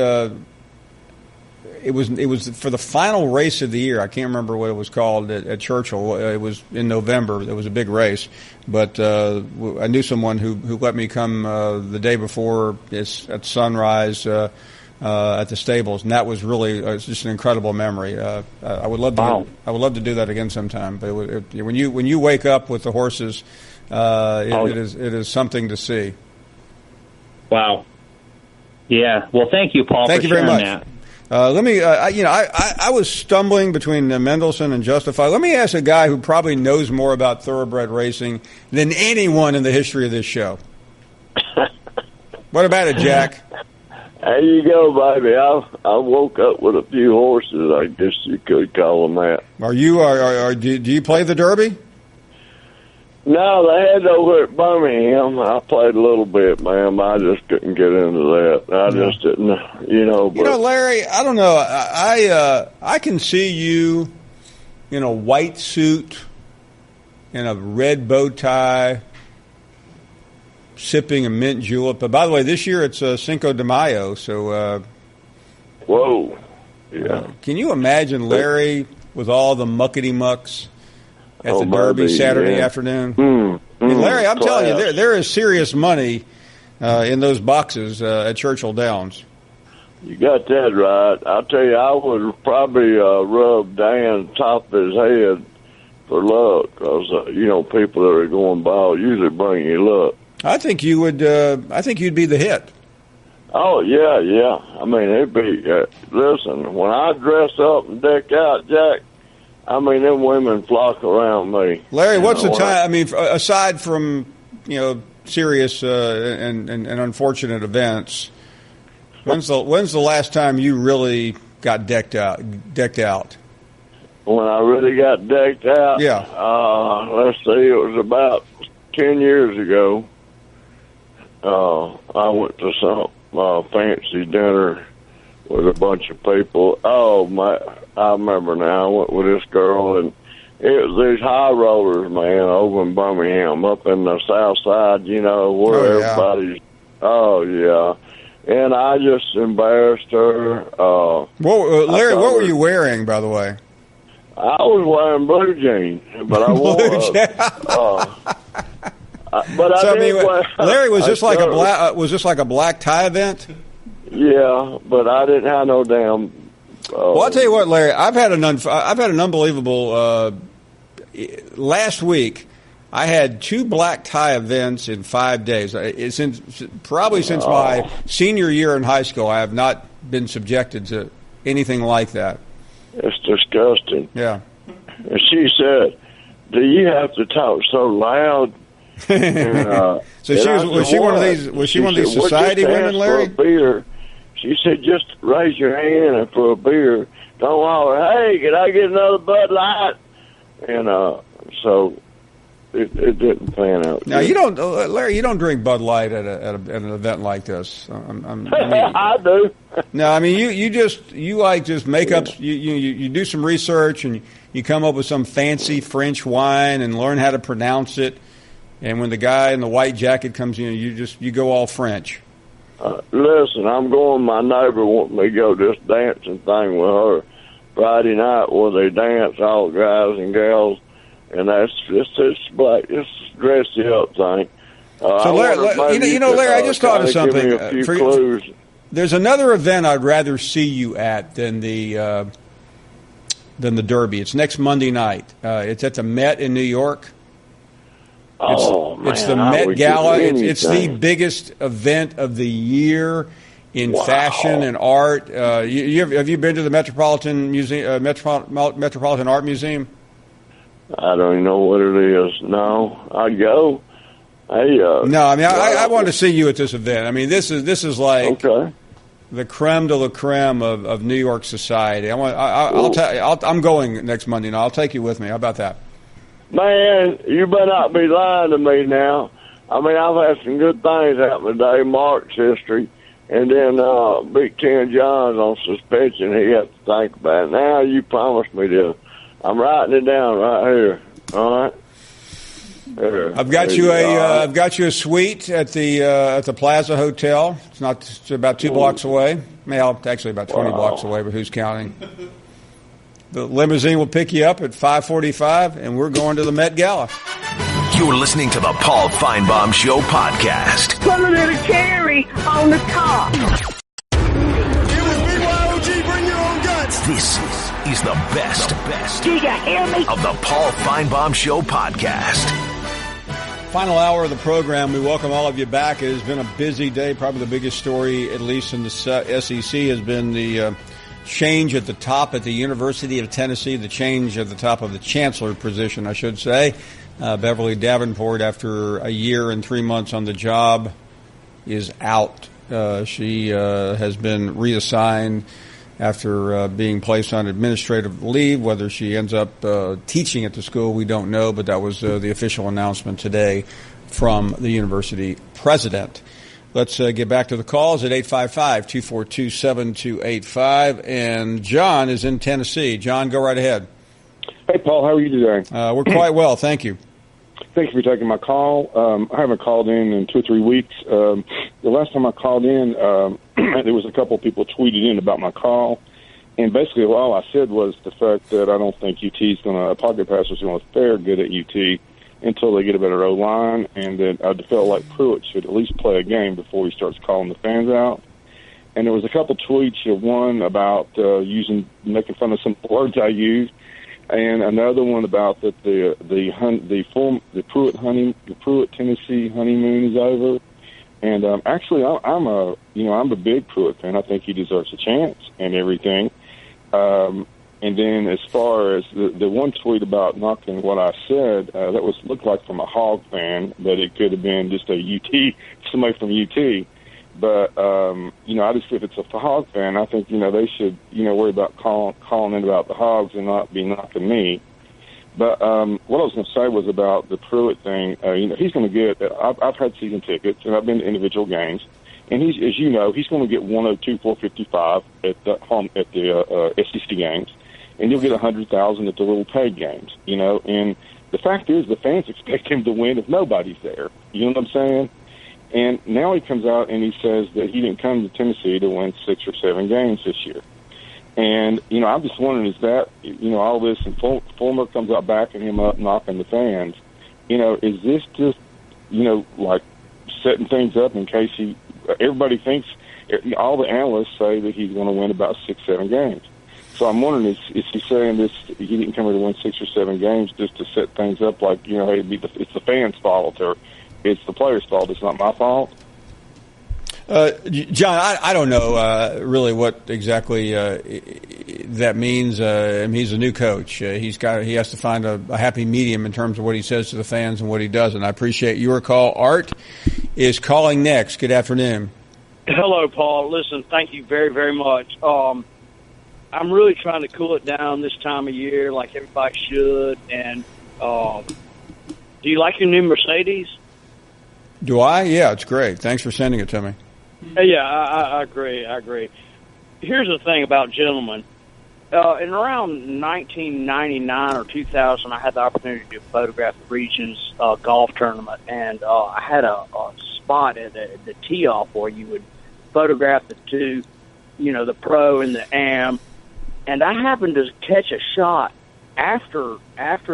It was for the final race of the year. I can't remember what it was called at Churchill. It was in November. It was a big race, but I knew someone who let me come the day before at sunrise at the stables, and that was really just an incredible memory. I would love to do that again sometime. But when you wake up with the horses, it is something to see. Wow. Yeah. Well, thank you, Paul. Thank you very much. That. Let me, I was stumbling between Mendelssohn and Justify. Let me ask a guy who probably knows more about thoroughbred racing than anyone in the history of this show. What about it, Jack? There you go, baby. I woke up with a few horses, I guess you could call them that. Do you play the Derby? No, they had over at Birmingham. I played a little bit, ma'am. I just couldn't get into that. I just didn't, But, Larry, I don't know. I can see you in a white suit and a red bow tie, sipping a mint julep. But by the way, this year it's Cinco de Mayo, so. Whoa! Yeah. Can you imagine Larry with all the muckety mucks at the Derby Saturday afternoon? Larry, I'm telling you, there is serious money in those boxes at Churchill Downs. You got that right. I'll tell you, I would probably rub Dan top of his head for luck, because people that are going by usually bring you luck. I think you would. I think you'd be the hit. Oh yeah. I mean, it'd be. Listen, when I dress up and deck out, Jack, I mean, them women flock around me. Larry, what's the time? I mean, aside from serious and unfortunate events, when's the last time you really got decked out? When I really got decked out? Yeah. Let's see, it was about 10 years ago. I went to some fancy dinner with a bunch of people. Oh, I remember now. I went with this girl, and it was these high rollers, man, over in Birmingham, up in the south side, where everybody's. Oh, yeah. And I just embarrassed her. Larry, what were you wearing, by the way? I was wearing blue jeans, but I wore. Larry, was this like a black tie event? Yeah, but I didn't have no damn Well, I'll tell you what, Larry. I've had an unbelievable. Last week, I had 2 black tie events in 5 days. Since my senior year in high school, I have not been subjected to anything like that. It's disgusting. Yeah. And she said, "Do you have to talk so loud?" And, so was she one of these society women, Larry? For a beer. She said, "Just raise your hand for a beer. Don't holler, hey, can I get another Bud Light?" And so it didn't pan out. Now you don't, Larry. You don't drink Bud Light at an event like this. I do. No, I mean you like just make up. You do some research and you come up with some fancy French wine and learn how to pronounce it. And when the guy in the white jacket comes in, you go all French. Listen, I'm going. My neighbor wants me to go this dancing thing with her Friday night where they dance, all guys and gals, and that's it's dressy up thing. So Larry, Larry, I just thought of something. There's another event I'd rather see you at than the Derby. It's next Monday night. It's at the Met in New York. It's the Met Gala. It's the biggest event of the year in fashion and art. Have you been to the Metropolitan Museum, Metropolitan Art Museum? I don't even know what it is. No, I'd go. No, I mean I want to see you at this event. I mean this is like the creme de la creme of New York society. I'm going next Monday night. I'll take you with me. How about that? Man, you better not be lying to me now. I mean, I've had some good things happen today, Mark's history, and then Big Ten John's on suspension. He has to think about it. Now you promised me this. I'm writing it down right here. All right. There. I've got you a suite at the Plaza Hotel. It's about 2 blocks away. Well, actually about 20 blocks away, but who's counting? The limousine will pick you up at 5:45, and we're going to the Met Gala. You're listening to the Paul Finebaum Show podcast. Put a little cherry on the top. It was BYOG, bring your own guts. This is the best Do you hear me? of the Paul Finebaum Show podcast. Final hour of the program. We welcome all of you back. It has been a busy day. Probably the biggest story, at least in the SEC, has been the change at the top at the University of Tennessee, the change at the top of the chancellor position, I should say. Beverly Davenport, after a year and 3 months on the job, is out. She has been reassigned after being placed on administrative leave. Whether she ends up teaching at the school, we don't know, but that was the official announcement today from the university president. Let's get back to the calls at 855-242-7285. And John is in Tennessee. John, go right ahead. Hey, Paul, how are you today? We're quite well, thank you. Thank you for taking my call. I haven't called in 2 or 3 weeks. The last time I called in, there was a couple of people tweeted in about my call. And basically all I said was the fact that I don't think UT's pocket passers going to fare good at UT until they get a better O-line, and that I felt like Pruitt should at least play a game before he starts calling the fans out. And there was a couple tweets, one about making fun of some words I used, and another one about that the Pruitt Tennessee honeymoon is over. And actually, I'm a big Pruitt fan. I think he deserves a chance and everything. And then as far as the one tweet about knocking what I said, that looked like from a Hog fan, but it could have been just somebody from UT. But, I just, if it's a Hog fan, I think, they should, worry about calling in about the Hogs and not be knocking me. But what I was going to say was about the Pruitt thing. He's going to get, I've had season tickets, and I've been to individual games. And he's going to get 102, 455 at the SEC games. And you'll get 100,000 at the little paid games, And the fact is, the fans expect him to win if nobody's there. You know what I'm saying? And now he comes out and he says that he didn't come to Tennessee to win 6 or 7 games this year. And I'm just wondering, is that all this? And Fulmer comes out backing him up, knocking the fans. Is this just like setting things up in case everybody thinks all the analysts say that he's going to win about 6, 7 games. So I'm wondering, is he saying this? He didn't come here to win 6 or 7 games just to set things up, like, you know, hey, it's the fans' fault or it's the players' fault. It's not my fault. John, I don't know really what exactly that means. He's a new coach. He has to find a happy medium in terms of what he says to the fans and what he doesn't. I appreciate your call. Art is calling next. Good afternoon. Hello, Paul. Listen, thank you very, very much. I'm really trying to cool it down this time of year, like everybody should. And do you like your new Mercedes? Do I? Yeah, it's great. Thanks for sending it to me. Yeah, I agree. Here's the thing about gentlemen. In around 1999 or 2000, I had the opportunity to photograph the Regions golf tournament, and I had a spot at the tee-off where you would photograph the two, you know, the pro and the am, and I happened to catch a shot after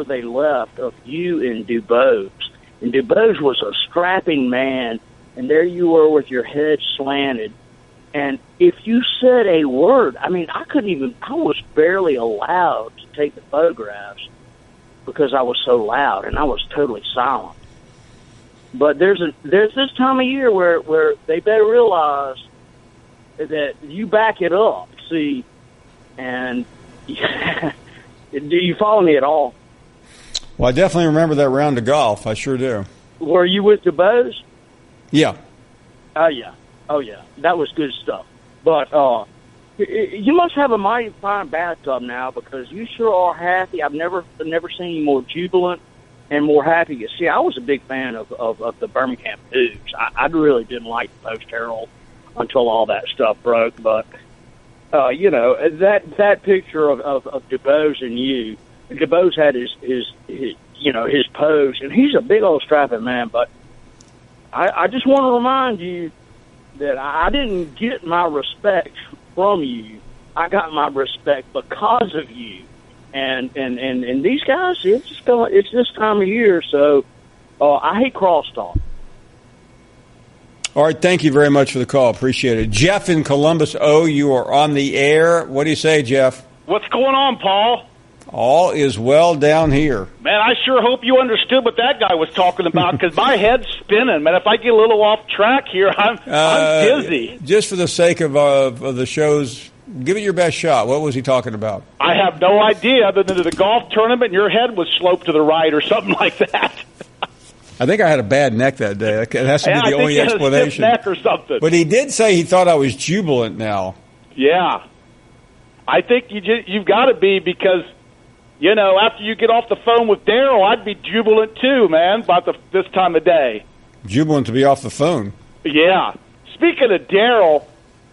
they left of you and Dubose. And Dubose was a strapping man, and there you were with your head slanted. And if you said a word, I mean, I was barely allowed to take the photographs because I was so loud, and I was totally silent. But there's this time of year where they better realize that you back it up, see, and do you follow me at all? Well, I definitely remember that round of golf. I sure do. Were you with Dubose? Yeah. Oh, yeah. That was good stuff. But you must have a mighty fine bathtub now because you sure are happy. I've never seen you more jubilant and more happy. See, I was a big fan of the Birmingham News. I really didn't like the Post-Herald until all that stuff broke. But, you know, that picture of Dubose and you, Dubose had his pose, and he's a big old strapping man, but I just want to remind you that I didn't get my respect from you. I got my respect because of you. And these guys, it's this time of year, so I hate crosstalk. All right, thank you very much for the call. Appreciate it. Jeff in Columbus, you are on the air. What do you say, Jeff? What's going on, Paul? All is well down here. Man, I sure hope you understood what that guy was talking about because my head's spinning. Man, if I get a little off track here, I'm dizzy. Just for the sake of the shows, give it your best shot. What was he talking about? I have no idea other than the golf tournament, your head was sloped to the right or something like that. I think I had a bad neck that day. It has to be the only explanation. I think he had a stiff neck or something. But he did say he thought I was jubilant now. Yeah. I think you've got to be because, you know, after you get off the phone with Darriel, I'd be jubilant too, man, about this time of day. Jubilant to be off the phone. Yeah. Speaking of Darriel,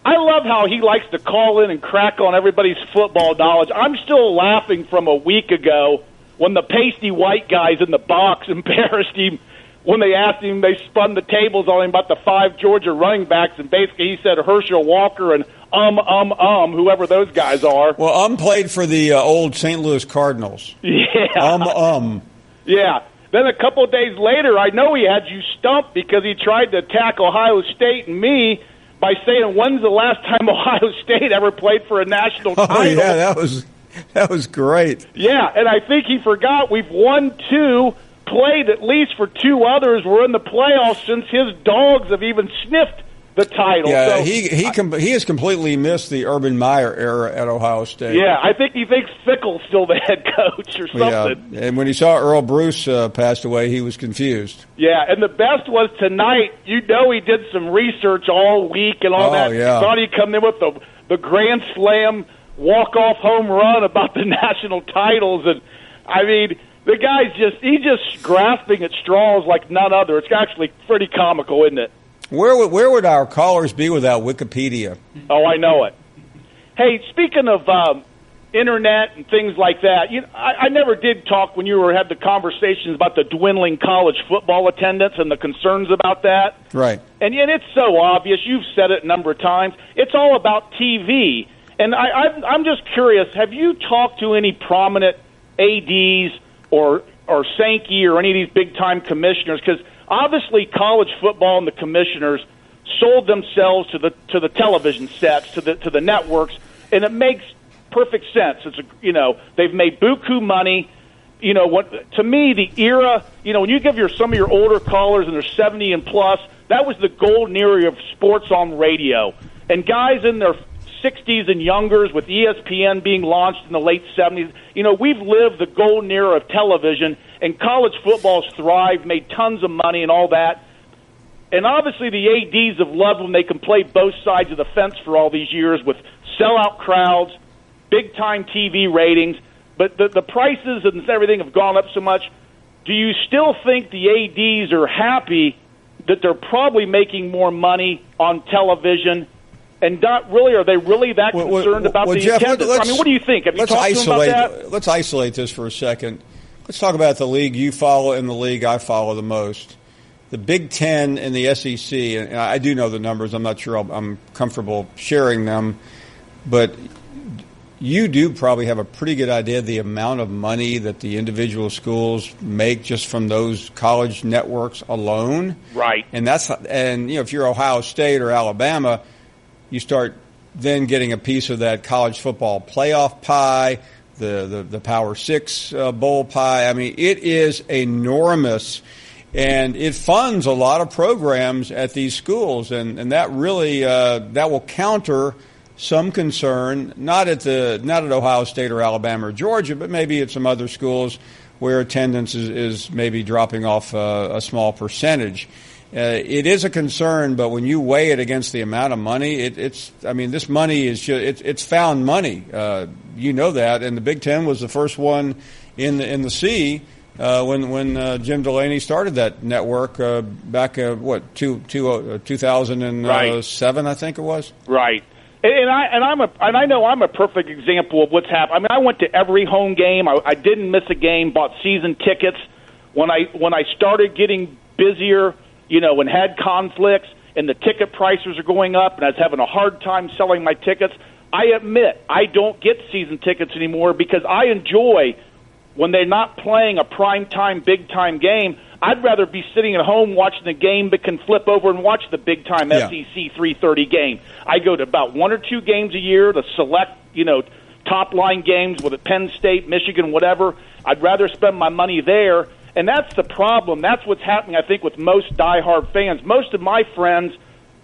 I love how he likes to call in and crack on everybody's football knowledge. I'm still laughing from a week ago when the pasty white guys in the box embarrassed him when they asked him, they spun the tables on him about the 5 Georgia running backs, and basically he said Herschel Walker and whoever those guys are. Well, played for the old St. Louis Cardinals. Yeah. Yeah. Then a couple of days later, I know he had you stumped because he tried to attack Ohio State and me by saying, when's the last time Ohio State ever played for a national title? Oh, yeah, that was great. Yeah, and I think he forgot we've won 2, played at least for 2 others. We're in the playoffs since his dogs have even sniffed the title. Yeah, so, he has completely missed the Urban Meyer era at Ohio State. Yeah, I think he thinks Fickle's still the head coach or something. Yeah, and when he saw Earl Bruce passed away, he was confused. Yeah, and the best was tonight. You know he did some research all week and all that. Yeah. He thought he'd come in with the Grand Slam walk-off home run about the national titles. And, I mean, the guy's he's just grasping at straws like none other. It's actually pretty comical, isn't it? Where would our callers be without Wikipedia? Oh, I know it. Hey, speaking of internet and things like that, I never did talk when you had the conversations about the dwindling college football attendance and the concerns about that. Right. And it's so obvious. You've said it a number of times. It's all about TV. And I'm just curious, have you talked to any prominent ADs or Sankey or any of these big-time commissioners? Because obviously, college football and the commissioners sold themselves to the television sets, to the networks, and it makes perfect sense. They've made buku money. To me, the era, when you give some of your older callers and they're 70 and plus, that was the golden era of sports on radio. And guys in their 60s and youngers with ESPN being launched in the late 70s, we've lived the golden era of television, and college football's thrived, made tons of money and all that. And obviously the ADs have loved when they can play both sides of the fence for all these years with sellout crowds, big-time TV ratings. But the prices and everything have gone up so much. Do you still think the ADs are happy that they're probably making more money on television? And are they really that concerned about the Jeff, attendance? What do you think? Have you talked to them about that? Let's isolate this for a second. Let's talk about the league you follow and the league I follow the most. The Big Ten and the SEC, and I do know the numbers. I'm not sure I'm comfortable sharing them, but you do probably have a pretty good idea of the amount of money that the individual schools make just from those college networks alone. Right. And if you're Ohio State or Alabama, you start then getting a piece of that college football playoff pie, the Power Six bowl pie. I mean, it is enormous, and it funds a lot of programs at these schools, and that really that will counter some concern, not at Ohio State or Alabama or Georgia, but maybe at some other schools where attendance is maybe dropping off a small percentage. It is a concern, but when you weigh it against the amount of money, this money is it's found money. You know that, and the Big Ten was the first one in the sea when Jim Delaney started that network back 2007, right. I think it was. Right. And I know I'm a perfect example of what's happened. I mean, I went to every home game. I didn't miss a game. Bought season tickets when I started getting busier, and had conflicts, and the ticket prices are going up, and I was having a hard time selling my tickets. I admit I don't get season tickets anymore because I enjoy when they're not playing a prime time, big time game. I'd rather be sitting at home watching the game but can flip over and watch the big-time SEC 3:30 game. I go to about 1 or 2 games a year, the select, top-line games with Penn State, Michigan, whatever. I'd rather spend my money there, and that's the problem. That's what's happening, I think, with most diehard fans. Most of my friends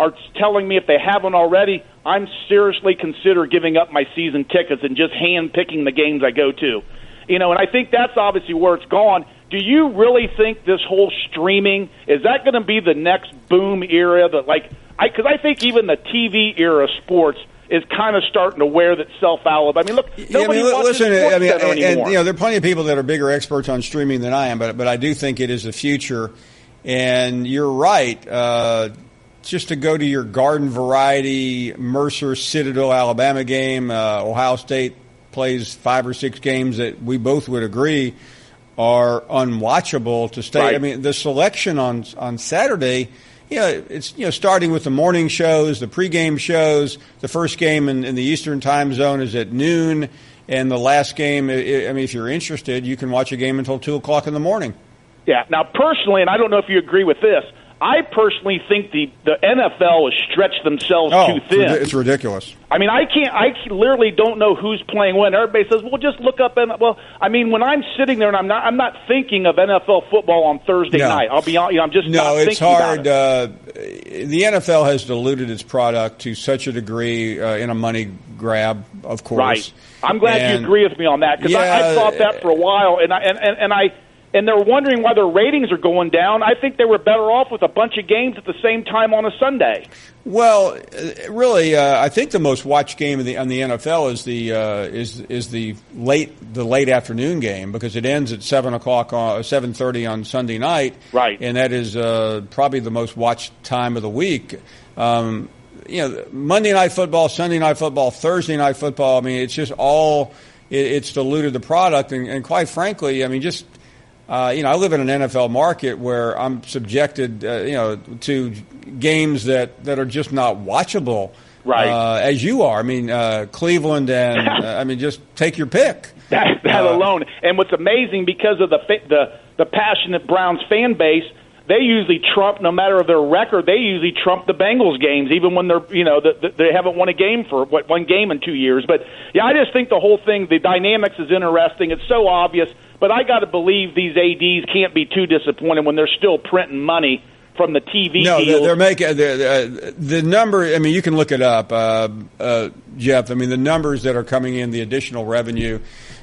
are telling me, if they haven't already, I'm seriously consider giving up my season tickets and just hand-picking the games I go to. And I think that's obviously where it's gone. Do you really think this whole streaming, is that going to be the next boom era? Because I think even the TV era of sports is kind of starting to wear itself out. I mean, look, nobody watches SportsCenter anymore. And there are plenty of people that are bigger experts on streaming than I am, but I do think it is the future. And you're right. Just to go to your garden variety Mercer Citadel Alabama game, Ohio State plays 5 or 6 games that we both would agree are unwatchable to stay. Right. I mean, the selection on Saturday, it's starting with the morning shows, the pregame shows. The first game in the Eastern time zone is at noon, and the last game, if you're interested, you can watch a game until 2:00 in the morning. Yeah. Now, personally, and I don't know if you agree with this, I personally think the NFL has stretched themselves too thin. It's ridiculous. I mean, I literally don't know who's playing when. Everybody says, "Well, just look up." When I'm sitting there and I'm not thinking of NFL football on Thursday night. I'll be honest, I'm just not thinking hard. about it. The NFL has diluted its product to such a degree in a money grab, of course. Right. I'm glad you agree with me on that because I thought that for a while, and they're wondering why their ratings are going down. I think they were better off with a bunch of games at the same time on a Sunday. Well, really, I think the most watched game on the NFL is the late afternoon game because it ends at 7:30 on Sunday night. Right, and that is probably the most watched time of the week. Monday night football, Sunday night football, Thursday night football. I mean, it's just it's diluted the product, and quite frankly, I mean, just. I live in an NFL market where I'm subjected, to games that are just not watchable, right? As you are. I mean, Cleveland and just take your pick. That alone, and what's amazing because of the passionate Browns fan base, they usually trump, no matter their record, they usually trump the Bengals games, even when they're, they haven't won a game for one game in 2 years. But yeah, I just think the whole thing, the dynamics is interesting. It's so obvious, but I got to believe these ADs can't be too disappointed when they're still printing money from the TV no, deals. They're making the number. I mean, you can look it up, Jeff. I mean, the numbers that are coming in, the additional revenue,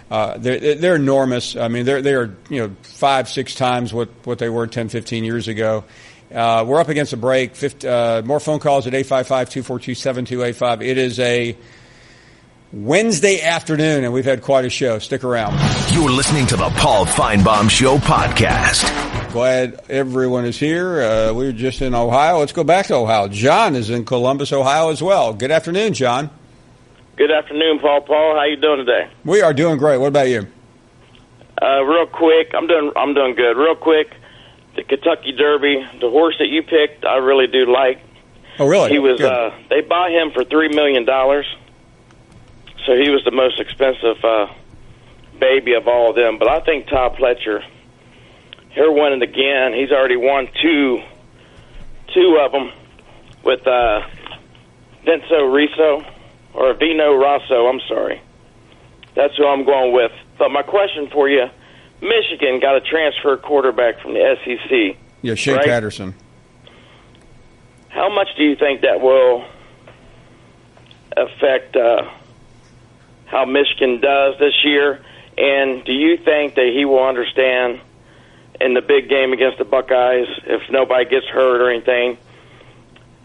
they're enormous. I mean, they are 5-6 times what they were 10, 15 years ago. We're up against a break. More phone calls at 855-242-7285. It is a Wednesday afternoon, and we've had quite a show. Stick around. You're listening to the Paul Finebaum Show podcast. Glad everyone is here. We were just in Ohio. Let's go back to Ohio. John is in Columbus, Ohio as well. Good afternoon, John. Good afternoon, Paul. Paul, how you doing today? We are doing great. What about you? Real quick, I'm doing good. Real quick, the Kentucky Derby, the horse that you picked, I really do like. Oh, really? He was. They bought him for $3 million, so he was the most expensive baby of all of them. But I think Todd Pletcher, he'll win it again. He's already won two of them with Vino Rosso. I'm sorry. That's who I'm going with. But my question for you, Michigan got a transfer quarterback from the SEC. Yeah, Shea Patterson. How much do you think that will affect how Michigan does this year? And do you think that he will understand in the big game against the Buckeyes, if nobody gets hurt or anything,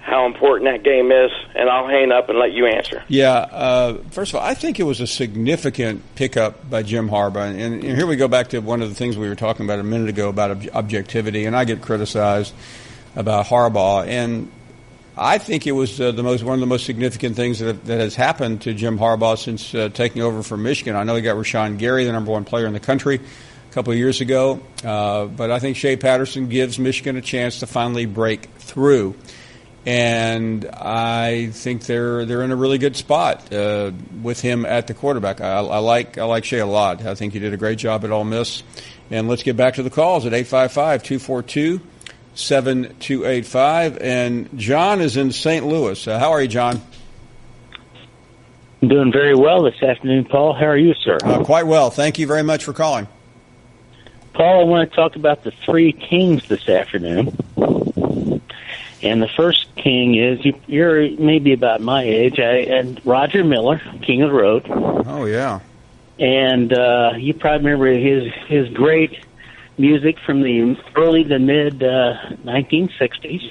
how important that game is? And I'll hang up and let you answer. Yeah, first of all, I think it was a significant pickup by Jim Harbaugh. And here we go back to one of the things we were talking about a minute ago about objectivity, and I get criticized about Harbaugh. And I think it was one of the most significant things that has happened to Jim Harbaugh since taking over from Michigan. I know he got Rashawn Gary, the number one player in the country, a couple of years ago. But I think Shea Patterson gives Michigan a chance to finally break through. And I think they're in a really good spot with him at the quarterback. I like Shea a lot. I think he did a great job at Ole Miss. And let's get back to the calls at 855-242-7285. And John is in St. Louis. How are you, John? I'm doing very well this afternoon, Paul. How are you, sir? Quite well. Thank you very much for calling. Paul, I want to talk about the three kings this afternoon. And the first king is, you're maybe about my age, and Roger Miller, King of the Road. Oh, yeah. And you probably remember his great music from the early to mid 1960s.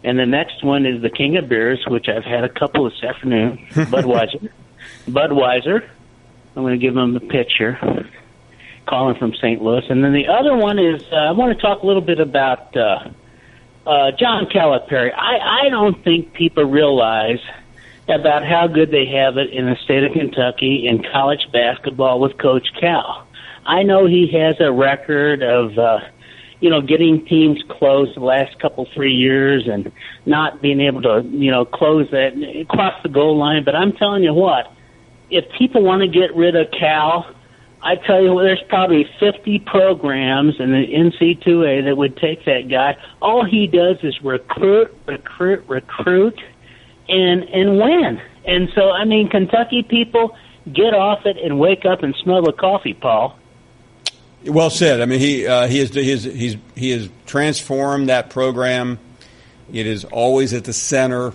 And the next one is the King of Beers, which I've had a couple this afternoon, Budweiser. I'm going to give him a picture, calling from St. Louis. And then the other one is, I want to talk a little bit about John Calipari. I don't think people realize about how good they have it in the state of Kentucky in college basketball with Coach Cal. I know he has a record of, getting teams close the last 3 years and not being able to, close that, cross the goal line. But I'm telling you what, if people want to get rid of Cal, I tell you, there's probably 50 programs in the NC2A that would take that guy. All he does is recruit, and win. And so, I mean, Kentucky people, get off it and wake up and smell the coffee, Paul. Well said. I mean, he has transformed that program. It is always at the center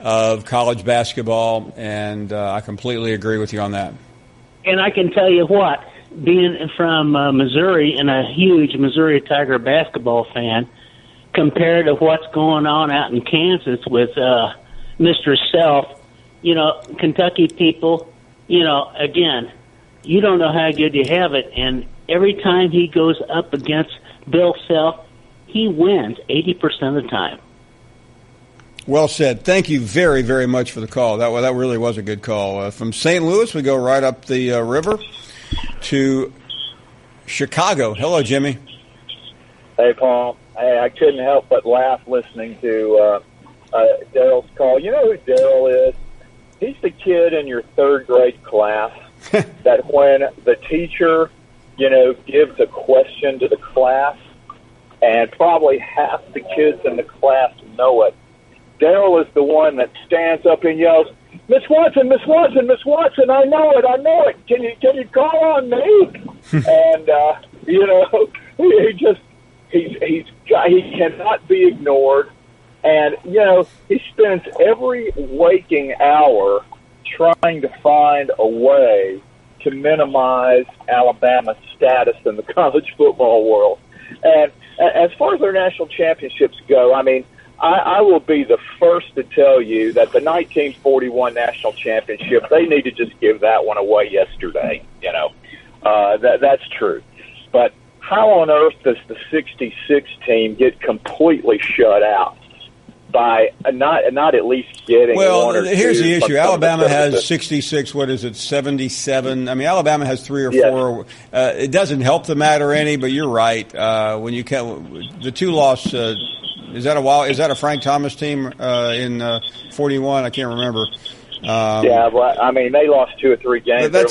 of college basketball, and I completely agree with you on that. And I can tell you what, being from Missouri and a huge Missouri Tiger basketball fan, compared to what's going on out in Kansas with Mr. Self, Kentucky people, again, you don't know how good you have it. And every time he goes up against Bill Self, he wins 80% of the time. Well said. Thank you very, very much for the call. That really was a good call. From St. Louis, we go right up the river to Chicago. Hello, Jimmy. Hey, Paul. Hey, I couldn't help but laugh listening to Darrell's call. You know who Darriel is? He's the kid in your third grade class that when the teacher, gives a question to the class, and probably half the kids in the class know it. Darriel is the one that stands up and yells, Miss Watson, Miss Watson, Miss Watson, I know it. Can you call on me? And he cannot be ignored. And he spends every waking hour trying to find a way to minimize Alabama's status in the college football world. And as far as their national championships go, I mean, I will be the first to tell you that the 1941 national championship, they need to just give that one away yesterday. That's true. But how on earth does the 66 team get completely shut out by not at least getting one or two? Here's the issue. Alabama has 66, 77? I mean, Alabama has 3 or 4. It doesn't help the matter any, but you're right. When you count the 2-loss, is that a Frank Thomas team in 41? I can't remember. Well, I mean, they lost 2 or 3 games. That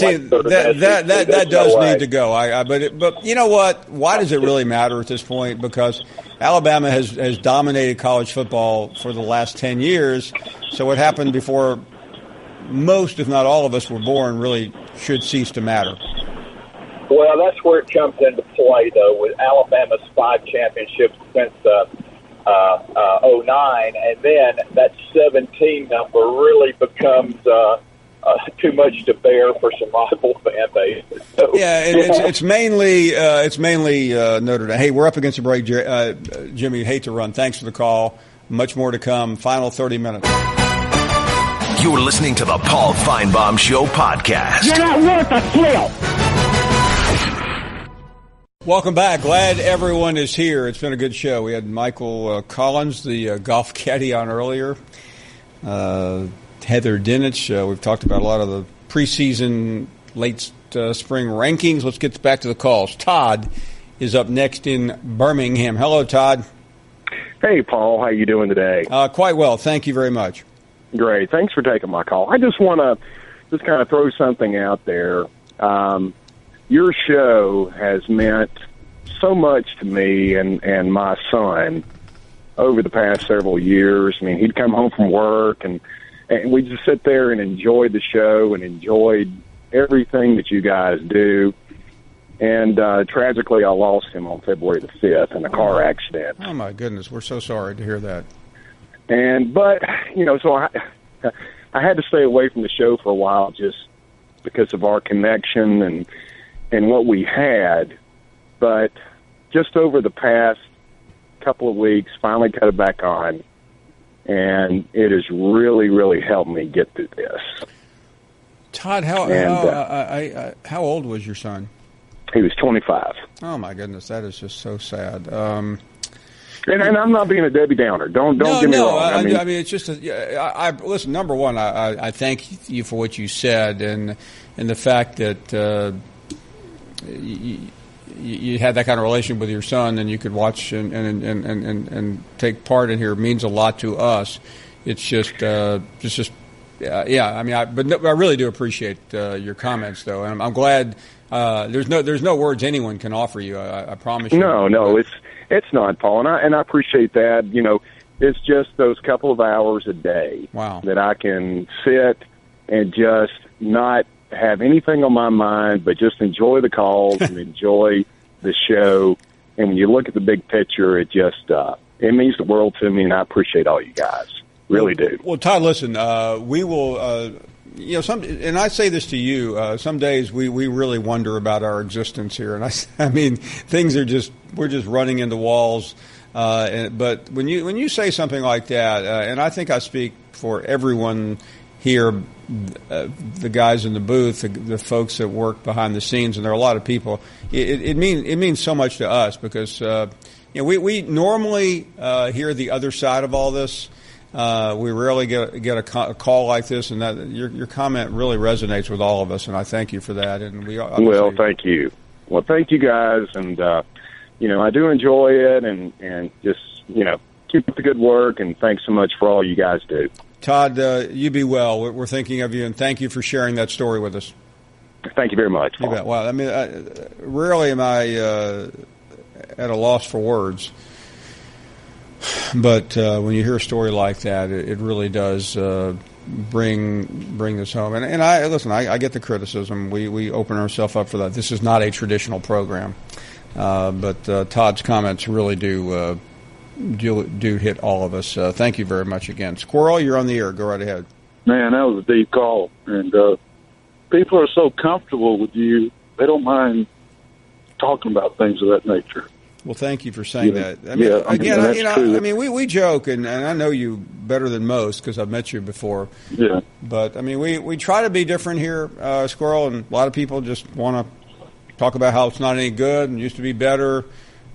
does need to go. But you know what? Why does it really matter at this point? Because Alabama has dominated college football for the last 10 years. So what happened before most, if not all of us, were born really should cease to matter. Well, that's where it comes into play, though, with Alabama's 5 championships since 09, and then that 17 number really becomes too much to bear for some rival fan bases. So, it's mainly Notre Dame. Hey, we're up against a break, Jimmy. Hate to run. Thanks for the call. Much more to come. Final 30 minutes. You're listening to the Paul Finebaum Show podcast. You're not worth a flip. Welcome back. Glad everyone is here. It's been a good show. We had Michael Collins, the golf caddy, on earlier. Heather Dinnich. We've talked about a lot of the preseason, late spring rankings. Let's get back to the calls. Todd is up next in Birmingham. Hello, Todd. Hey, Paul. How you doing today? Quite well. Thank you very much. Great. Thanks for taking my call. I just want to just kind of throw something out there. Your show has meant so much to me and my son over the past several years. I mean, he'd come home from work, and we'd just sit there and enjoy the show and enjoyed everything that you guys do. And tragically, I lost him on February the 5th in a car accident. Oh, my goodness. We're so sorry to hear that. But so I had to stay away from the show for a while just because of our connection and what we had. But just over the past couple of weeks, finally cut it back on, and it has really, really helped me get through this. Todd, how old was your son? He was 25. Oh, my goodness. That is just so sad. And I'm not being a Debbie Downer. Don't get me wrong. I mean, it's just listen. Number one, I thank you for what you said, and the fact that you had that kind of relationship with your son, and you could watch and take part in here means a lot to us. It's just yeah. I mean, but I really do appreciate your comments, though, and I'm glad. There's no words anyone can offer you. I promise you. No, it's not, Paul, and I appreciate that. It's just those couple of hours a day that I can sit and just not have anything on my mind, but just enjoy the calls and enjoy the show. And when you look at the big picture, it just it means the world to me, and I appreciate all you guys. Really do. Well, Todd, listen, we will. And I say this to you. Some days we really wonder about our existence here, and I mean, things are we're just running into walls. But when you say something like that, and I think I speak for everyone here, the guys in the booth, the folks that work behind the scenes, and there are a lot of people. It means so much to us because we normally hear the other side of all this. We rarely get a call like this, and that your comment really resonates with all of us, and I thank you for that. And well, thank you. Well, thank you guys, and I do enjoy it, and just keep up the good work, and thanks so much for all you guys do. Todd, you be well. We're thinking of you, and thank you for sharing that story with us. Thank you very much, Paul. You bet. Well, I mean, rarely am I at a loss for words. But when you hear a story like that, it really does bring this home. And I listen. I get the criticism. We open ourselves up for that. This is not a traditional program, but Todd's comments really do hit all of us. Thank you very much again, Squirrel. You're on the air. Go right ahead. Man, that was a deep call, and people are so comfortable with you, they don't mind talking about things of that nature. Well, thank you for saying that. I mean, we joke, and I know you better than most because I've met you before. Yeah. But I mean, we try to be different here, Squirrel, and a lot of people just want to talk about how it's not any good and used to be better.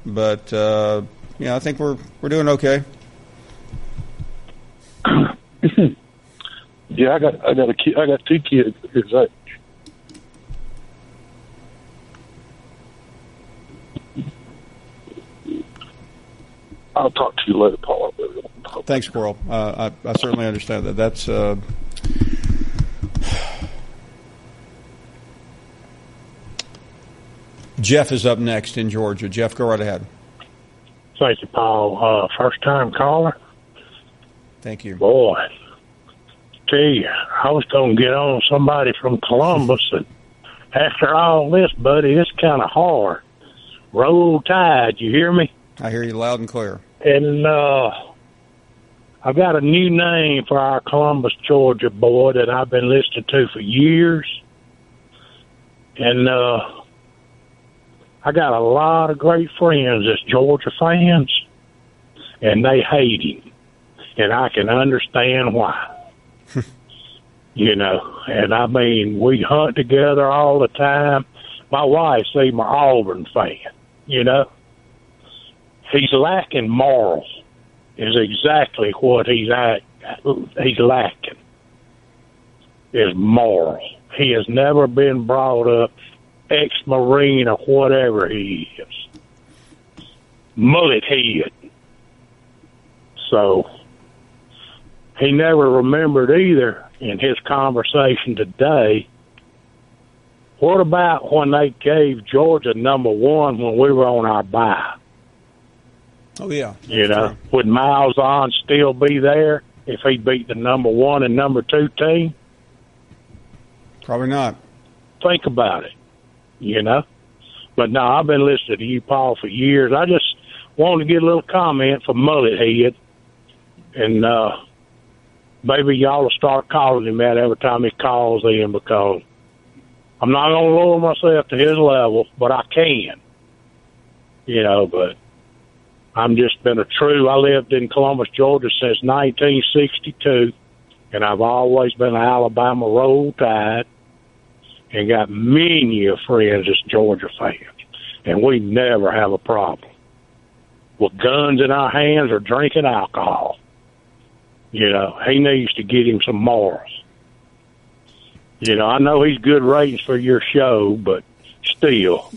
But I think we're doing okay. Yeah, I got 2 kids. Exactly. I'll talk to you later, Paul. Thanks, Squirrel. I certainly understand that. That's Jeff is up next in Georgia. Jeff, go right ahead. Thank you, Paul. First-time caller. Thank you. Boy, tell you, I was going to get on somebody from Columbus, and after all this, buddy, it's kind of hard. Roll Tide, you hear me? I hear you loud and clear. And I've got a new name for our Columbus, Georgia boy that I've been listening to for years. And I got a lot of great friends that's Georgia fans, and they hate him. And I can understand why. And I mean, we hunt together all the time. My wife's even an Auburn fan, He's lacking morals is exactly what he's lacking, is moral. He has never been brought up ex-Marine or whatever he is. Mullet head. So he never remembered either in his conversation today. What about when they gave Georgia number 1 when we were on our bye? Oh, yeah. Would Malzahn still be there if he beat the number 1 and number 2 team? Probably not. Think about it, But no, I've been listening to you, Paul, for years. I just wanted to get a little comment from Mullet Head, and maybe y'all will start calling him that every time he calls in, because I'm not going to lower myself to his level, but I can. But I'm just been I lived in Columbus, Georgia since 1962, and I've always been an Alabama Roll Tide, and got many of friends that's Georgia fans, and we never have a problem with guns in our hands or drinking alcohol. He needs to get him some morals. I know he's good ratings for your show, but still,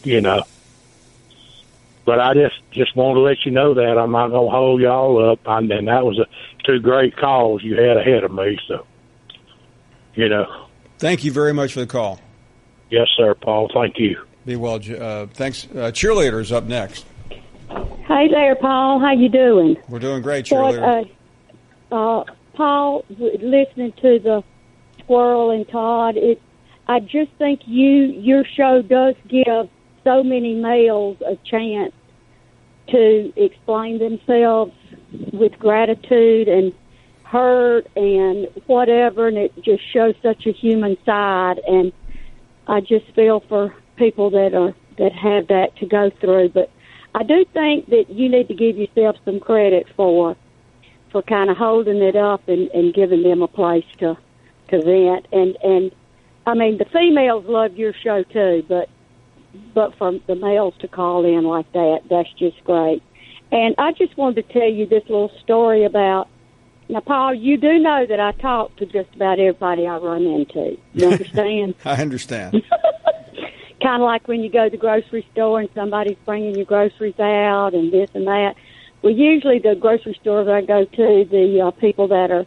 But I just want to let you know that I'm not going to hold y'all up. And that was 2 great calls you had ahead of me. So, Thank you very much for the call. Yes, sir, Paul. Thank you. Be well. Thanks. Cheerleader's up next. Hey there, Paul. How you doing? We're doing great, Cheerleader. Paul, listening to the Squirrel and Todd, I just think your show does give so many males a chance to explain themselves with gratitude and hurt and whatever, and it just shows such a human side. And I just feel for people that have that to go through. But I do think that you need to give yourself some credit for kind of holding it up and giving them a place to vent. And I mean, the females love your show too, but for the males to call in like that, that's just great. And I just wanted to tell you this little story about, now, Paul, you do know that I talk to just about everybody I run into. You understand? I understand. Kind of like when you go to the grocery store and somebody's bringing your groceries out and this and that. Well, usually the grocery stores I go to, the people that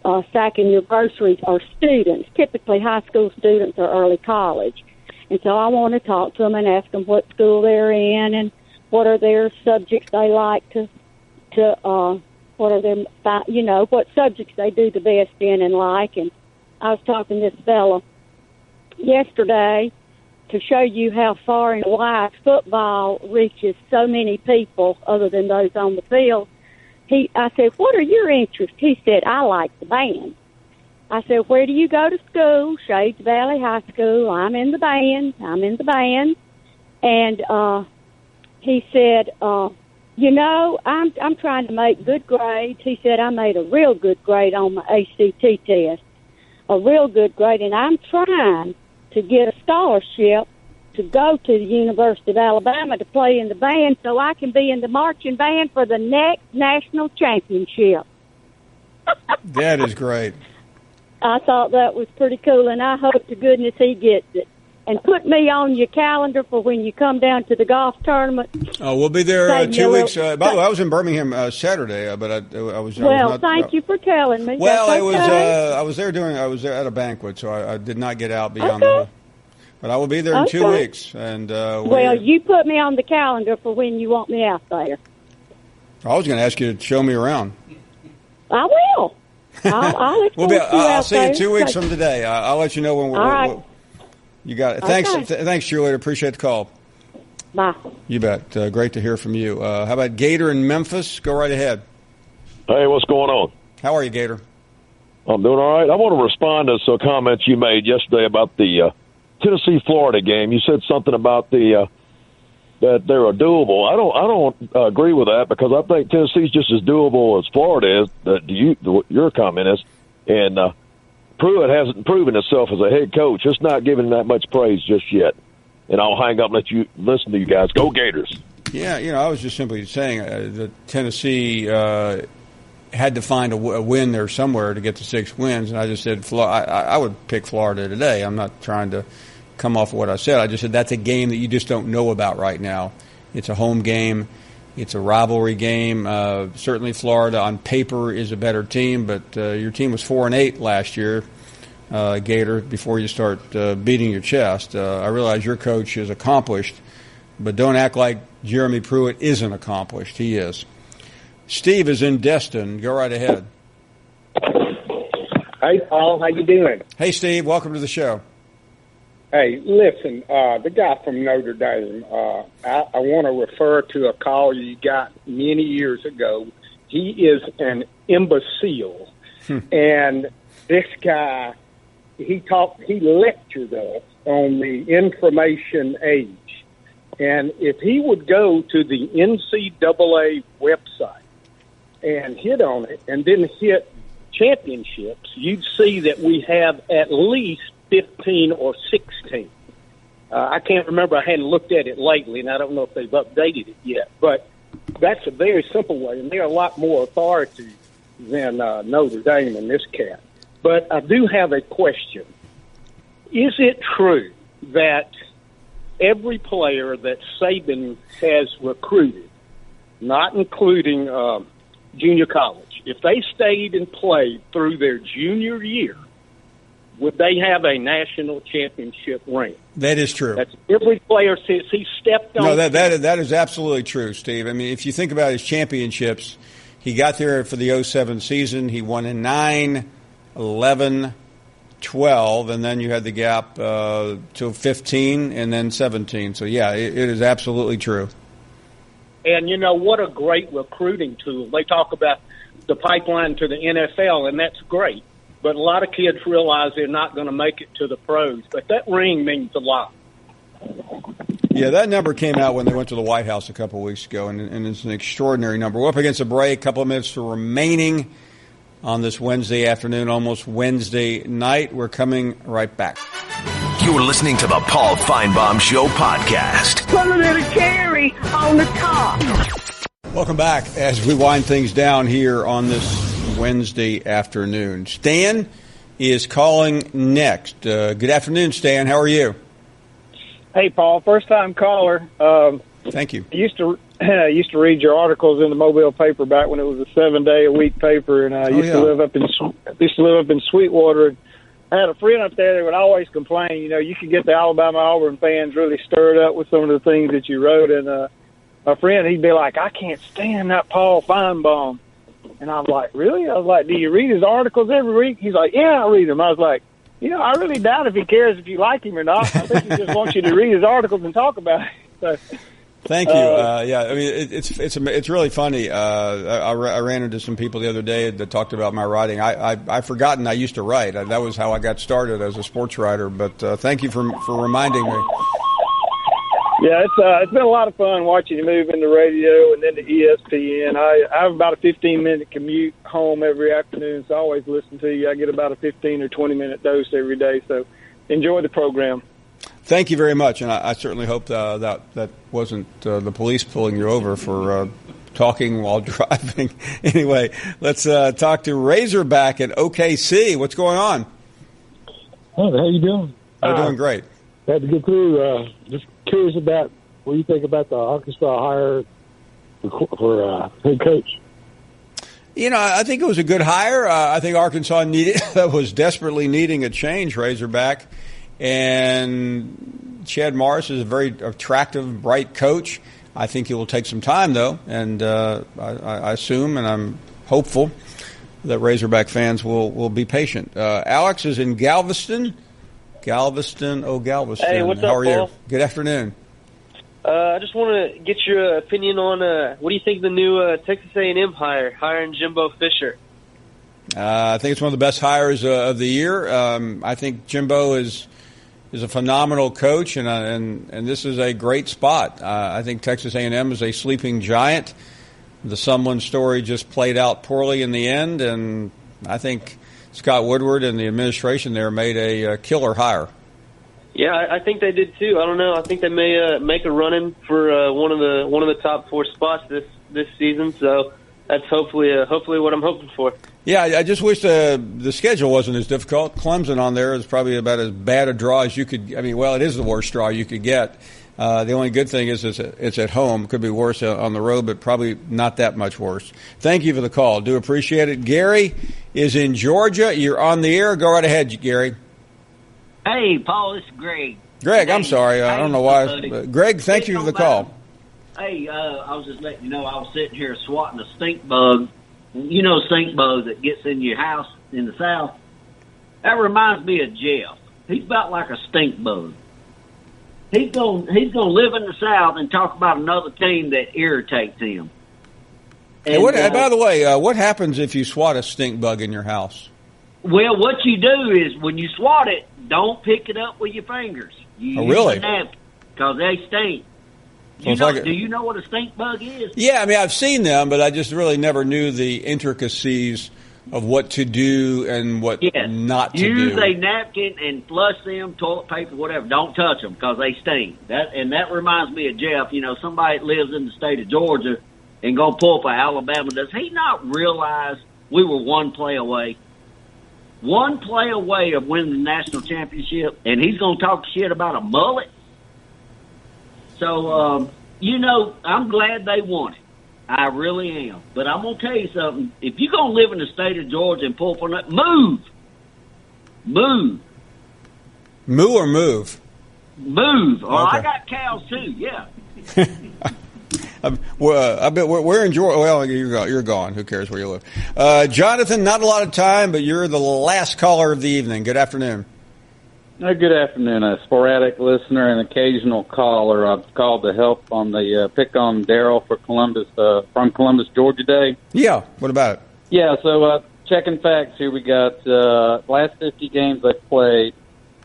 are stacking your groceries are students, typically high school students or early college. And so I want to talk to them and ask them what school they're in and what are their subjects they like to what are their, what subjects they do the best in and like. And I was talking to this fella yesterday to show you how far and wide football reaches so many people other than those on the field. I said, what are your interests? He said, I like the band. I said, where do you go to school? Shades Valley High School. I'm in the band. And he said, I'm trying to make good grades. He said, I made a real good grade on my ACT test, a real good grade, and I'm trying to get a scholarship to go to the University of Alabama to play in the band so I can be in the marching band for the next national championship. That is great. I thought that was pretty cool, and I hope to goodness he gets it. And put me on your calendar for when you come down to the golf tournament. Oh, we'll be there 2 weeks. By the way, I was in Birmingham Saturday, but I was. Well, thank you for telling me. Well, That's it was. okay. I was there at a banquet, so I did not get out beyond the whole. But I will be there in 2 weeks, and well, you put me on the calendar for when you want me out there. I was going to ask you to show me around. I will. I'll see you 2 weeks from today. I'll let you know when we're. All right. You got it. Okay. Thanks, Juliet. Appreciate the call. Bye. You bet. Great to hear from you. How about Gator in Memphis? Go right ahead. Hey, what's going on? How are you, Gator? I'm doing all right. I want to respond to some comments you made yesterday about the Tennessee-Florida game. You said something about that they're doable. I don't agree with that because I think Tennessee's just as doable as Florida is. Your comment is, and Pruitt hasn't proven himself as a head coach. Just not giving him that much praise just yet. And I'll hang up and let you listen to you guys. Go Gators. Yeah, I was just simply saying that Tennessee had to find a win there somewhere to get to 6 wins, and I just said I would pick Florida today. I'm not trying to come off of what I said. I just said that's a game that you just don't know about right now. It's a home game. It's a rivalry game. Certainly Florida on paper is a better team, but your team was 4-8 last year, Gator, before you start beating your chest. I realize your coach is accomplished, but don't act like Jeremy Pruitt isn't accomplished. He is. Steve is in Destin. Go right ahead. Hey, Paul. How you doing? Hey, Steve. Welcome to the show. Hey, listen, the guy from Notre Dame, I want to refer to a call you got many years ago. He is an imbecile. And this guy, he lectured us on the information age. And if he would go to the NCAA website and hit on it and then hit championships, you'd see that we have at least 15 or 16. I can't remember. I hadn't looked at it lately, and I don't know if they've updated it yet. But that's a very simple way, and they're a lot more authority than Notre Dame in this cat. But I do have a question. Is it true that every player that Saban has recruited, not including junior college, if they stayed and played through their junior year, would they have a national championship ring? That is true. That's every player since he stepped on. No, that is absolutely true, Steve. I mean, if you think about his championships, he got there for the 07 season. He won in 9, 11, 12, and then you had the gap to 15 and then 17. So, yeah, it is absolutely true. And, what a great recruiting tool. They talk about the pipeline to the NFL, and that's great. But a lot of kids realize they're not going to make it to the pros. But that ring means a lot. Yeah, that number came out when they went to the White House a couple of weeks ago, and it's an extraordinary number. We're up against a break, a couple of minutes remaining on this Wednesday afternoon, almost Wednesday night. We're coming right back. You're listening to the Paul Finebaum Show podcast. Put a little cherry on the top. Welcome back as we wind things down here on this Wednesday afternoon. Stan is calling next. Good afternoon, Stan. How are you? Hey, Paul. First-time caller. Thank you. I used to read your articles in the Mobile paper back when it was a 7-day-a-week paper, and I used to live up in Sweetwater. And I had a friend up there that would always complain. You could get the Alabama-Auburn fans really stirred up with some of the things that you wrote, and my friend, he'd be like, I can't stand that Paul Finebaum. And I was like, really? I was like, do you read his articles every week? He's like, yeah, I read them. I was like, I really doubt if he cares if you like him or not. I think he just wants you to read his articles and talk about it. So, thank you. Yeah, I mean, it's really funny. I ran into some people the other day that talked about my writing. I've forgotten I used to write. That was how I got started as a sports writer. But thank you for reminding me. Yeah, it's been a lot of fun watching you move into radio and then to ESPN. I have about a 15-minute commute home every afternoon, so I always listen to you. I get about a 15 or 20-minute dose every day, so enjoy the program. Thank you very much, and I certainly hope that wasn't the police pulling you over for talking while driving. Anyway, let's talk to Razorback at OKC. What's going on? Hey, how you doing? I'm doing great. Had to get through. Just curious about what you think about the Arkansas hire for head coach. I think it was a good hire. I think Arkansas was desperately needing a change, Razorback. And Chad Morris is a very attractive, bright coach. I think he will take some time, though, and I assume and I'm hopeful that Razorback fans will be patient. Alex is in Galveston. Galveston. Hey, what's up, How are Paul? you? Good afternoon. I just want to get your opinion on what do you think of the new Texas A&M hiring Jimbo Fisher? I think it's one of the best hires of the year. I think Jimbo is a phenomenal coach, and this is a great spot. I think Texas A&M is a sleeping giant. The Sumlin story just played out poorly in the end, and I think Scott Woodward and the administration there made a killer hire. Yeah, I think they did too. I don't know. I think they may make a run-in for one of the top 4 spots this season. So that's hopefully what I'm hoping for. Yeah, I just wish the schedule wasn't as difficult. Clemson on there is probably about as bad a draw as you could. I mean, well, it is the worst draw you could get. The only good thing is it's at home. Could be worse on the road, but probably not that much worse. Thank you for the call. Do appreciate it. Gary is in Georgia. You're on the air. Go right ahead, Gary. Hey, Paul, this is Greg. Greg, I'm sorry. I don't know why. Greg, thank you for the call. Hey, I was just letting you know I was sitting here swatting a stink bug. You know, stink bug that gets in your house in the South. That reminds me of Jeff. He's about like a stink bug. He's gonna live in the South and talk about another team that irritates him. And by the way, what happens if you swat a stink bug in your house? Well, what you do is when you swat it, don't pick it up with your fingers. You really? Use a napkin because they stink. Do you know what a stink bug is? Yeah, I mean, I've seen them, but I just really never knew the intricacies of what to do and what not to do. Use a napkin and flush them, toilet paper, whatever. Don't touch them because they stink. That reminds me of Jeff. You know, somebody that lives in the state of Georgia and go pull up Alabama. Does he not realize we were one play away? One play away of winning the national championship, and he's going to talk shit about a mullet? So, I'm glad they won it. I really am. But I'm going to tell you something. If you're going to live in the state of Georgia and pull up on that, move. Move. Moo or move? Move. Or Okay. I got cows, too, yeah. I bet we're in Georgia. Well, you're gone. Who cares where you live? Jonathan, not a lot of time, but you're the last caller of the evening. Good afternoon. Good afternoon. A sporadic listener and occasional caller. I've called to help on the pick on Darriel for Columbus, from Columbus, Georgia Day. Yeah, what about it? Yeah, so checking facts here. We got last 50 games they've played,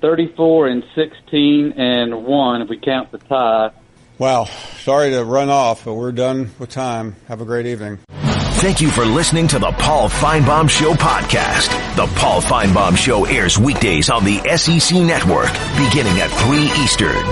34-16-1 if we count the tie. Wow. Sorry to run off, but we're done with time. Have a great evening. Thank you for listening to the Paul Finebaum Show podcast. The Paul Finebaum Show airs weekdays on the SEC Network, beginning at 3 Eastern.